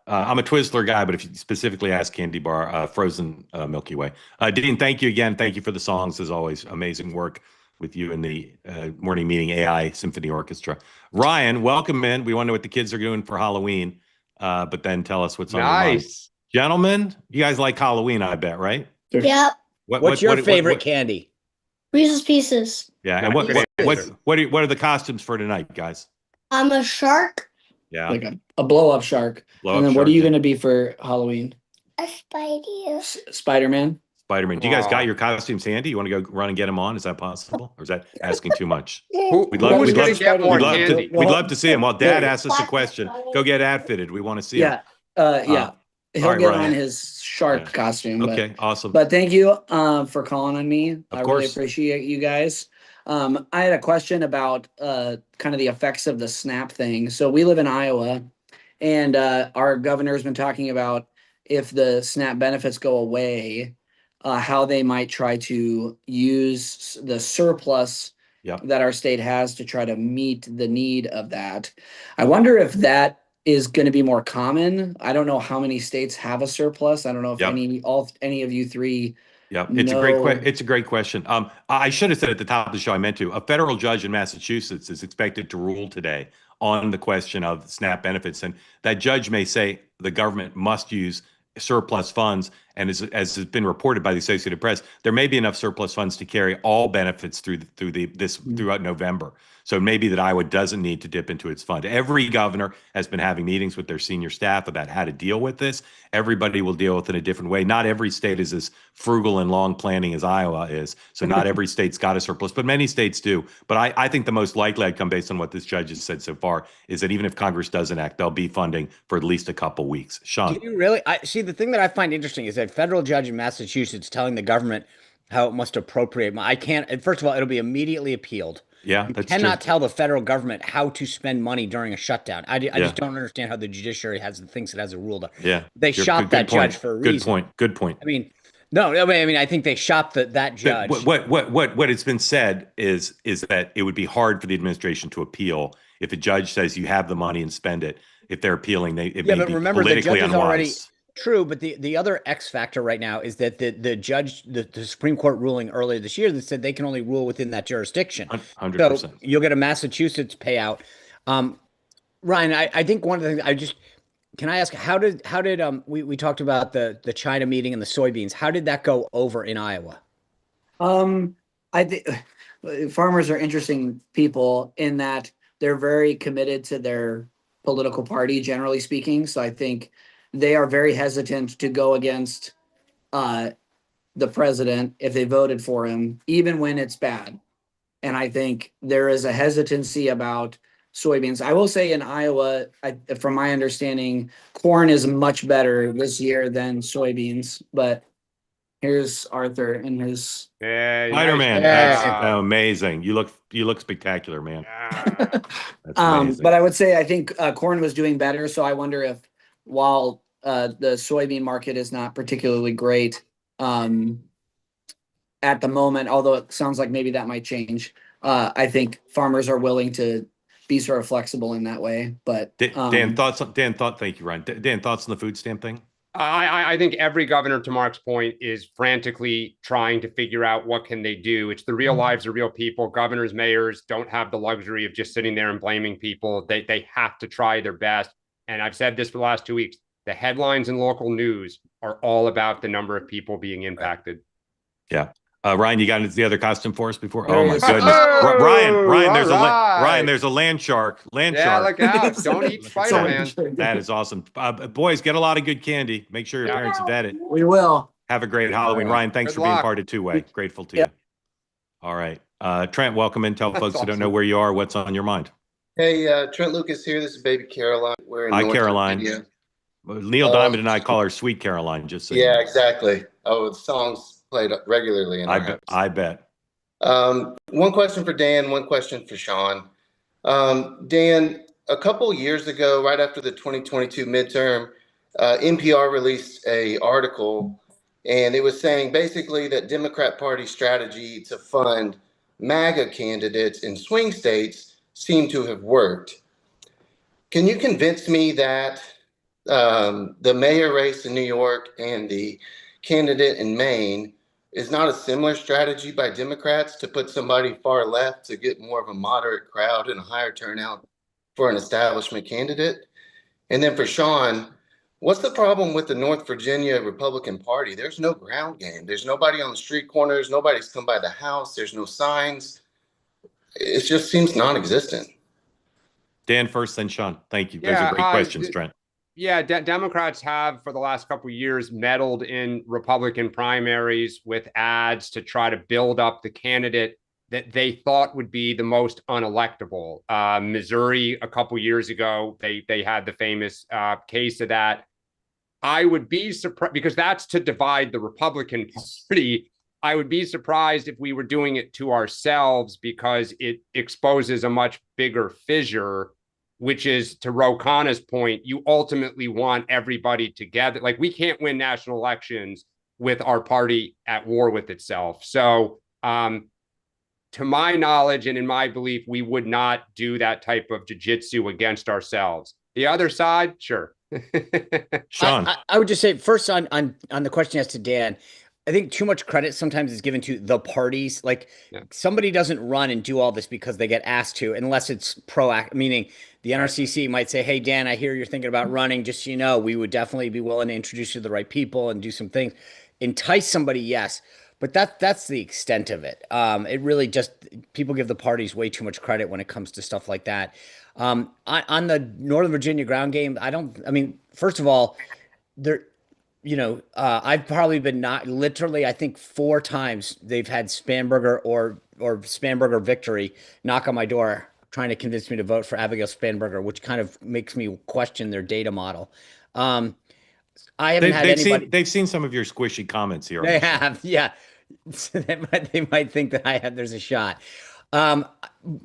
I'm a Twizzler guy, but if you specifically ask candy bar, frozen Milky Way. Dean, thank you again. Thank you for the songs as always. Amazing work with you in the morning meeting AI Symphony Orchestra. Ryan, welcome in. We want to know what the kids are doing for Halloween. But then tell us what's on your mind. Gentlemen, you guys like Halloween, I bet, right? Yep. What's your favorite candy? Reese's Pieces. Yeah, and what are the costumes for tonight, guys? I'm a shark. Yeah. Like a blow-up shark. And then what are you going to be for Halloween? A Spidey. Spider-Man? Spider-Man. Do you guys got your costumes handy? You want to go run and get them on? Is that possible? Or is that asking too much? We'd love to see him. While Dad asks us a question, go get outfitted. We want to see him. Yeah. He'll get Ryan. on his shark costume. Okay, awesome. But thank you for calling on me. Of course. Really appreciate you guys. I had a question about kind of the effects of the SNAP thing. So we live in Iowa, and our governor's been talking about if the SNAP benefits go away, how they might try to use the surplus that our state has to try to meet the need of that. I wonder if that is going to be more common. I don't know how many states have a surplus. I don't know if any of you three. Yeah, it's a great question. I should have said at the top of the show, I meant to. A federal judge in Massachusetts is expected to rule today on the question of SNAP benefits, and that judge may say the government must use surplus funds. And as has been reported by the Associated Press, there may be enough surplus funds to carry all benefits throughout November. So it may be that Iowa doesn't need to dip into its fund. Every governor has been having meetings with their senior staff about how to deal with this. Everybody will deal with it in a different way. Not every state is as frugal and long planning as Iowa is. So not every state's got a surplus, but many states do. But I think the most likely outcome, based on what this judge has said so far, is that even if Congress doesn't act, there'll be funding for at least a couple weeks. Sean. Do you really? See, the thing that I find interesting is that federal judge in Massachusetts telling the government how it must appropriate. I can't. First of all, it'll be immediately appealed. Yeah, you that's cannot true. tell the federal government how to spend money during a shutdown. I just don't understand how the judiciary thinks it has a rule. Yeah, they shot that judge for a reason. Good point. I mean, I think they shot that judge. What it's been said is that it would be hard for the administration to appeal if a judge says you have the money and spend it. If they're appealing, it may be politically unwise. True, but the other X factor right now is that the judge, the Supreme Court ruling earlier this year that said they can only rule within that jurisdiction. 100%. So you'll get a Massachusetts payout. Ryan, I think one of the things can I ask, how did we talked about the China meeting and the soybeans. How did that go over in Iowa? I think farmers are interesting people in that they're very committed to their political party, generally speaking. So I think they are very hesitant to go against the president if they voted for him, even when it's bad. And I think there is a hesitancy about soybeans. I will say in Iowa, from my understanding, corn is much better this year than soybeans. But here's Arthur and his. Hey, Spider-Man, nice that's job. amazing. You look spectacular, man. Yeah. That's amazing. But I would say I think corn was doing better. So I wonder if while the soybean market is not particularly great at the moment, although it sounds like maybe that might change, I think farmers are willing to be sort of flexible in that way. But Dan, thoughts? Thank you, Ryan. Dan, thoughts on the food stamp thing? I think every governor, to Mark's point, is frantically trying to figure out what can they do. It's the real lives of real people. Governors, mayors don't have the luxury of just sitting there and blaming people. They have to try their best. And I've said this for the last 2 weeks. The headlines in local news are all about the number of people being impacted. Yeah. Ryan, you got the other costume for us before? There Oh he my is. goodness. Oh, Ryan, there's all right. there's a land shark. Land Yeah, shark. look out. Don't eat Spider-Man. That is awesome. Boys, get a lot of good candy. Make sure your Yeah. parents vet it. we will. Have a great Halloween. Ryan, thanks Good for being luck. part of Two-Way. Grateful to Yep. you. All right. Trent, welcome in. Tell That's folks who don't awesome. know where you are, what's on your mind. Hey, Trent Lucas here. This is baby Caroline. We're in Hi, North Caroline. Virginia. Neil Diamond and I call her Sweet Caroline, just so you Yeah, know. exactly. Oh, the songs played regularly in our house. I bet. One question for Dan, one question for Sean. Dan, a couple years ago, right after the 2022 midterm, NPR released a article, and it was saying basically that Democrat Party strategy to fund MAGA candidates in swing states seemed to have worked. Can you convince me that the mayor race in New York and the candidate in Maine is not a similar strategy by Democrats to put somebody far left to get more of a moderate crowd and a higher turnout for an establishment candidate? And then for Sean, what's the problem with the North Virginia Republican Party? There's no ground game. There's nobody on the street corners. Nobody's come by the house. There's no signs. It just seems non-existent. Dan first, then Sean. Thank you. Those Yeah, are great questions, Trent. Yeah, Democrats have for the last couple of years meddled in Republican primaries with ads to try to build up the candidate that they thought would be the most unelectable. Missouri, a couple of years ago, they had the famous case of that. I would be surprised because that's to divide the Republican Party. I would be surprised if we were doing it to ourselves because it exposes a much bigger fissure, which is, to Ro Khanna's point, you ultimately want everybody together. Like, we can't win national elections with our party at war with itself. So to my knowledge and in my belief, we would not do that type of jiu-jitsu against ourselves. The other side, sure. Sean. I would just say first on the question you asked to Dan, I think too much credit sometimes is given to the parties. Like, somebody doesn't run and do all this because they get asked to, unless it's proactive, meaning the NRCC might say, hey, Dan, I hear you're thinking about running. Just so you know, we would definitely be willing to introduce you to the right people and do some things. Entice somebody, yes. But that's the extent of it. It really just, people give the parties way too much credit when it comes to stuff like that. On the Northern Virginia ground game, first of all, I've probably been I think 4 times they've had Spanberger or Spanberger Victory knock on my door trying to convince me to vote for Abigail Spanberger, which kind of makes me question their data model. I haven't had anybody. They've seen some of your squishy comments here. They have, yeah. They might think that there's a shot.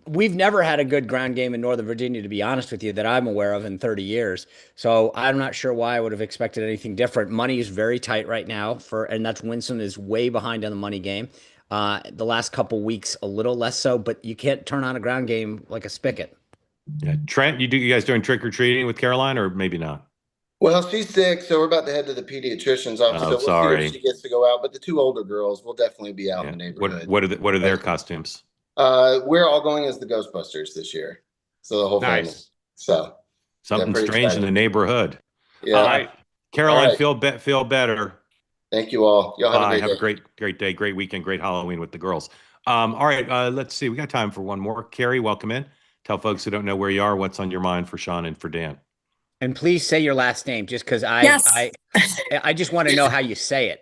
We've never had a good ground game in Northern Virginia, to be honest with you, that I'm aware of in 30 years. So I'm not sure why I would have expected anything different. Money is very tight right now and that's Winston is way behind on the money game. The last couple weeks, a little less so, but you can't turn on a ground game like a spigot. Yeah. Trent, you guys doing trick-or-treating with Caroline or maybe not? Well, she's sick, so we're about to head to the pediatrician's office. So we'll see if she gets to go out. But the 2 older girls will definitely be out in the neighborhood. What are their costumes? We're all going as the Ghostbusters this year. So the whole family. So something strange in the neighborhood. Yeah. All right. Caroline, feel better. Thank you all. Y'all have a great day, great weekend, great Halloween with the girls. All right. Let's see. We got time for one more. Carrie, welcome in. Tell folks who don't know where you are, what's on your mind for Sean and for Dan. And please say your last name, just because Yes. I just want to know how you say it.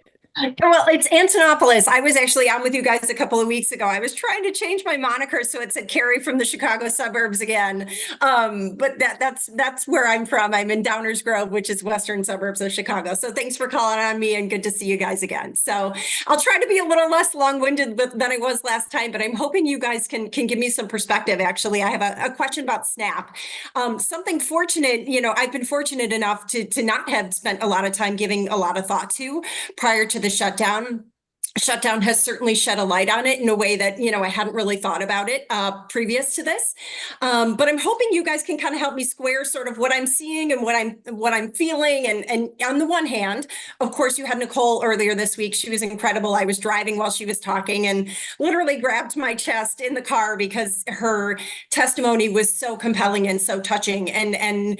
Well, it's Antonopoulos. I was actually on with you guys a couple of weeks ago. I was trying to change my moniker so it said Carrie from the Chicago suburbs again. But that's where I'm from. I'm in Downers Grove, which is western suburbs of Chicago. So thanks for calling on me and good to see you guys again. So I'll try to be a little less long-winded than I was last time, but I'm hoping you guys can give me some perspective. Actually, I have a question about SNAP. Something fortunate, I've been fortunate enough to not have spent a lot of time giving a lot of thought to prior to the shutdown. Shutdown has certainly shed a light on it in a way that, I hadn't really thought about it previous to this. But I'm hoping you guys can kind of help me square sort of what I'm seeing and what I'm feeling. And on the one hand, of course, you had Nicole earlier this week. She was incredible. I was driving while she was talking and literally grabbed my chest in the car because her testimony was so compelling and so touching. And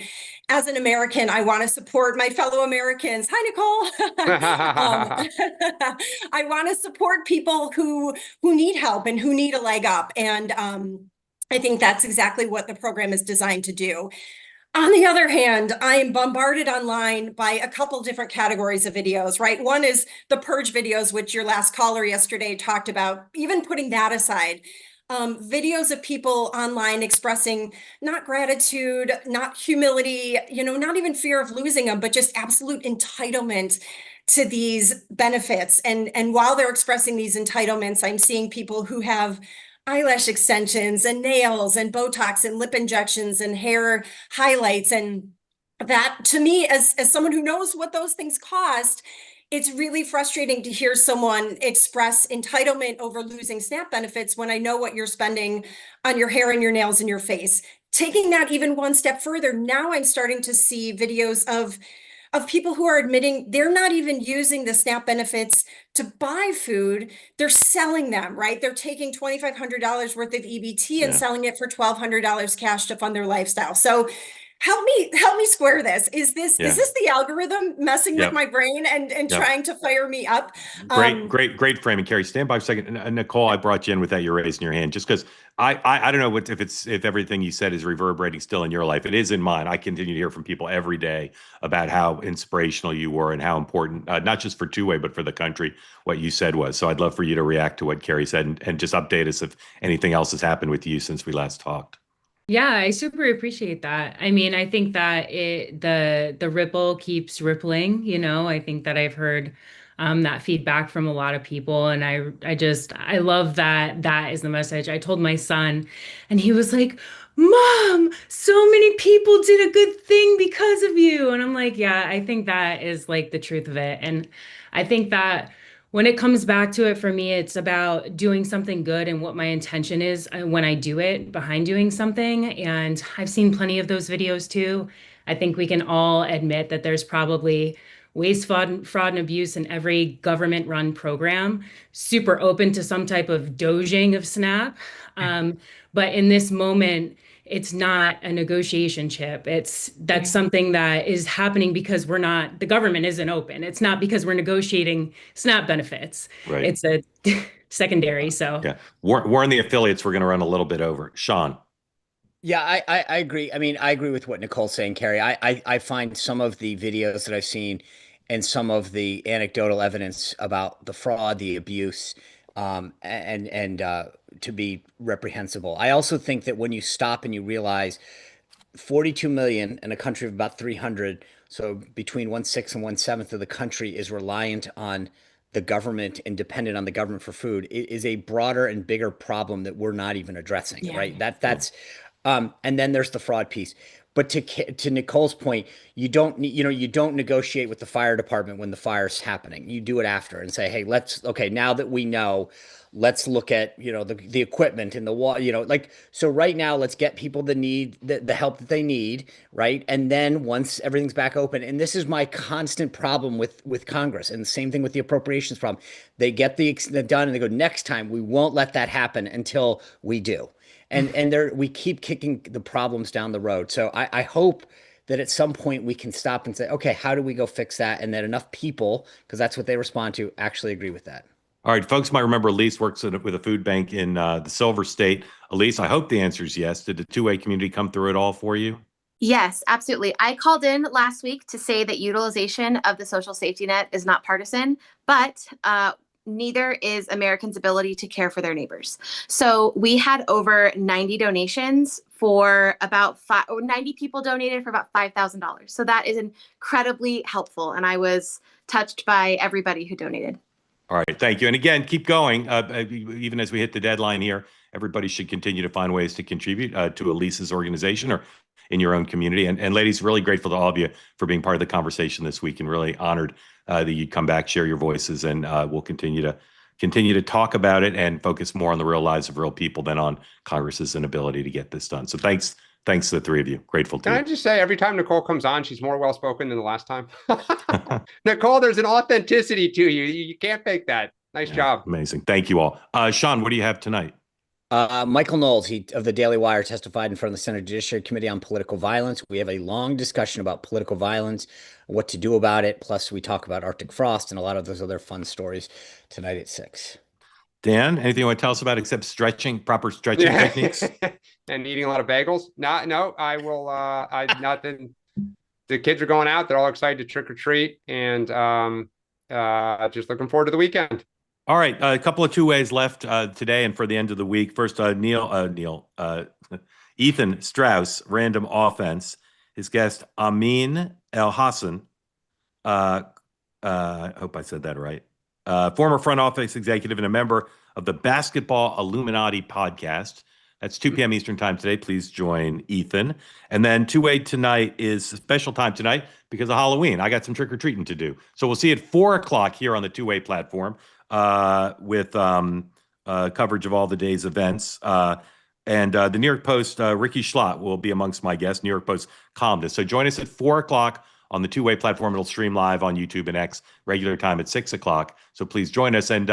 as an American, I want to support my fellow Americans. Hi, Nicole. I want to support people who need help and who need a leg up. And I think that's exactly what the program is designed to do. On the other hand, I am bombarded online by a couple different categories of videos, right? One is the purge videos, which your last caller yesterday talked about. Even putting that aside, videos of people online expressing not gratitude, not humility, not even fear of losing them, but just absolute entitlement to these benefits. And while they're expressing these entitlements, I'm seeing people who have eyelash extensions and nails and Botox and lip injections and hair highlights. And that, to me, as someone who knows what those things cost, it's really frustrating to hear someone express entitlement over losing SNAP benefits when I know what you're spending on your hair and your nails and your face. Taking that even one step further, now I'm starting to see videos of people who are admitting they're not even using the SNAP benefits to buy food. They're selling them, right? They're taking $2,500 worth of EBT and selling it for $1,200 cash to fund their lifestyle. So help me square this. Is this the algorithm messing with my brain and trying to fire me up? Great framing, Carrie. Stand by a second. And Nicole, I brought you in with that. You're raising your hand just because I don't know if everything you said is reverberating still in your life. It is in mine. I continue to hear from people every day about how inspirational you were and how important, not just for Two-Way, but for the country, what you said was. So I'd love for you to react to what Carrie said and just update us if anything else has happened with you since we last talked. Yeah, I super appreciate that. I mean, I think that the ripple keeps rippling, I think that I've heard that feedback from a lot of people. And I love that is the message. I told my son and he was like, Mom, so many people did a good thing because of you. And I'm like, yeah, I think that is like the truth of it. And I think that when it comes back to it, for me, it's about doing something good and what my intention is when I do it behind doing something. And I've seen plenty of those videos too. I think we can all admit that there's probably waste, fraud, and abuse in every government-run program, super open to some type of doging of SNAP. But in this moment, it's not a negotiation chip. That's something that is happening because the government isn't open. It's not because we're negotiating SNAP benefits. Right. It's a secondary. So yeah, warn the affiliates. We're going to run a little bit over. Sean. Yeah, I agree. I mean, I agree with what Nicole's saying, Carrie. I find some of the videos that I've seen and some of the anecdotal evidence about the fraud, the abuse, and to be reprehensible. I also think that when you stop and you realize 42 million in a country of about 300, so between 1/6 and 1/7 of the country is reliant on the government and dependent on the government for food, it is a broader and bigger problem that we're not even addressing, right? That's and then there's the fraud piece. But to Nicole's point, you don't negotiate with the fire department when the fire's happening. You do it after and say, hey, now that we know, let's look at, the equipment and the wall, so right now let's get people the help that they need. Right. And then once everything's back open, and this is my constant problem with Congress, and the same thing with the appropriations problem. They get the done and they go, next time we won't let that happen until we do. And we keep kicking the problems down the road. So I hope that at some point we can stop and say, okay, how do we go fix that? And that enough people, because that's what they respond to, actually agree with that. All right, folks might remember Elise works with a food bank in the Silver State. Elise, I hope the answer is yes. Did the Two-Way community come through it all for you? Yes, absolutely. I called in last week to say that utilization of the social safety net is not partisan, but neither is Americans' ability to care for their neighbors. So we had over 90 donations for about 90 people donated for about $5,000. So that is incredibly helpful. And I was touched by everybody who donated. All right, thank you. And again, keep going. Even as we hit the deadline here, everybody should continue to find ways to contribute to Elise's organization or in your own community. And ladies, really grateful to all of you for being part of the conversation this week, and really honored that you'd come back, share your voices, and we'll continue to talk about it and focus more on the real lives of real people than on Congress's inability to get this done. So thanks to the three of you. Grateful to Can you. I just say, every time Nicole comes on, she's more well-spoken than the last time. Nicole, there's an authenticity to you. You can't fake that. Nice job. Amazing. Thank you all. Sean, what do you have tonight? Michael Knowles, of the Daily Wire, testified in front of the Senate Judiciary Committee on political violence. We have a long discussion about political violence, what to do about it. Plus, we talk about Arctic frost and a lot of those other fun stories tonight at 6. Dan, anything you want to tell us about except proper stretching techniques? And eating a lot of bagels? No, I will. Nothing. The kids are going out. They're all excited to trick or treat, and just looking forward to the weekend. All right, a couple of two ways left today and for the end of the week. First, Ethan Strauss, random offense. His guest, Amin El Hassan. I hope I said that right. Former front office executive and a member of the Basketball Illuminati podcast. That's 2 p.m. Eastern time today. Please join Ethan. And then two-way tonight is a special time tonight because of Halloween. I got some trick-or-treating to do. So we'll see you at 4 o'clock here on the two-way platform with coverage of all the day's events. And the New York Post, Ricky Schlott will be amongst my guests, New York Post columnist. So join us at 4 o'clock on the two-way platform. It'll stream live on YouTube and X, regular time at 6 o'clock. So please join us. And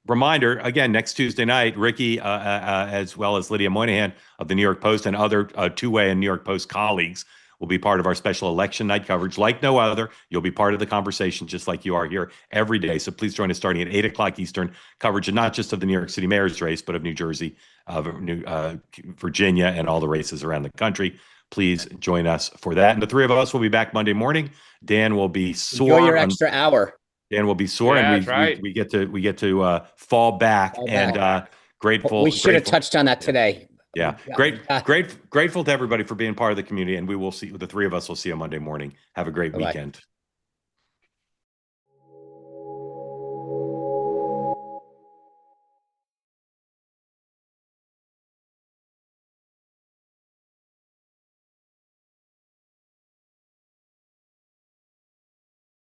reminder, again, next Tuesday night, Ricky, as well as Lydia Moynihan of the New York Post and other two-way and New York Post colleagues will be part of our special election night coverage like no other. You'll be part of the conversation just like you are here every day. So please join us starting at 8 o'clock Eastern, coverage not just of the New York City mayor's race, but of New Jersey, Virginia, and all the races around the country. Please join us for that. And the three of us will be back Monday morning. Dan will be sore. Enjoy your extra hour. Dan will be sore, Yeah, and that's right. we get to fall back and grateful. We should have touched on that today. Yeah, grateful to everybody for being part of the community, and we will see the three of us will see you Monday morning. Have a great weekend.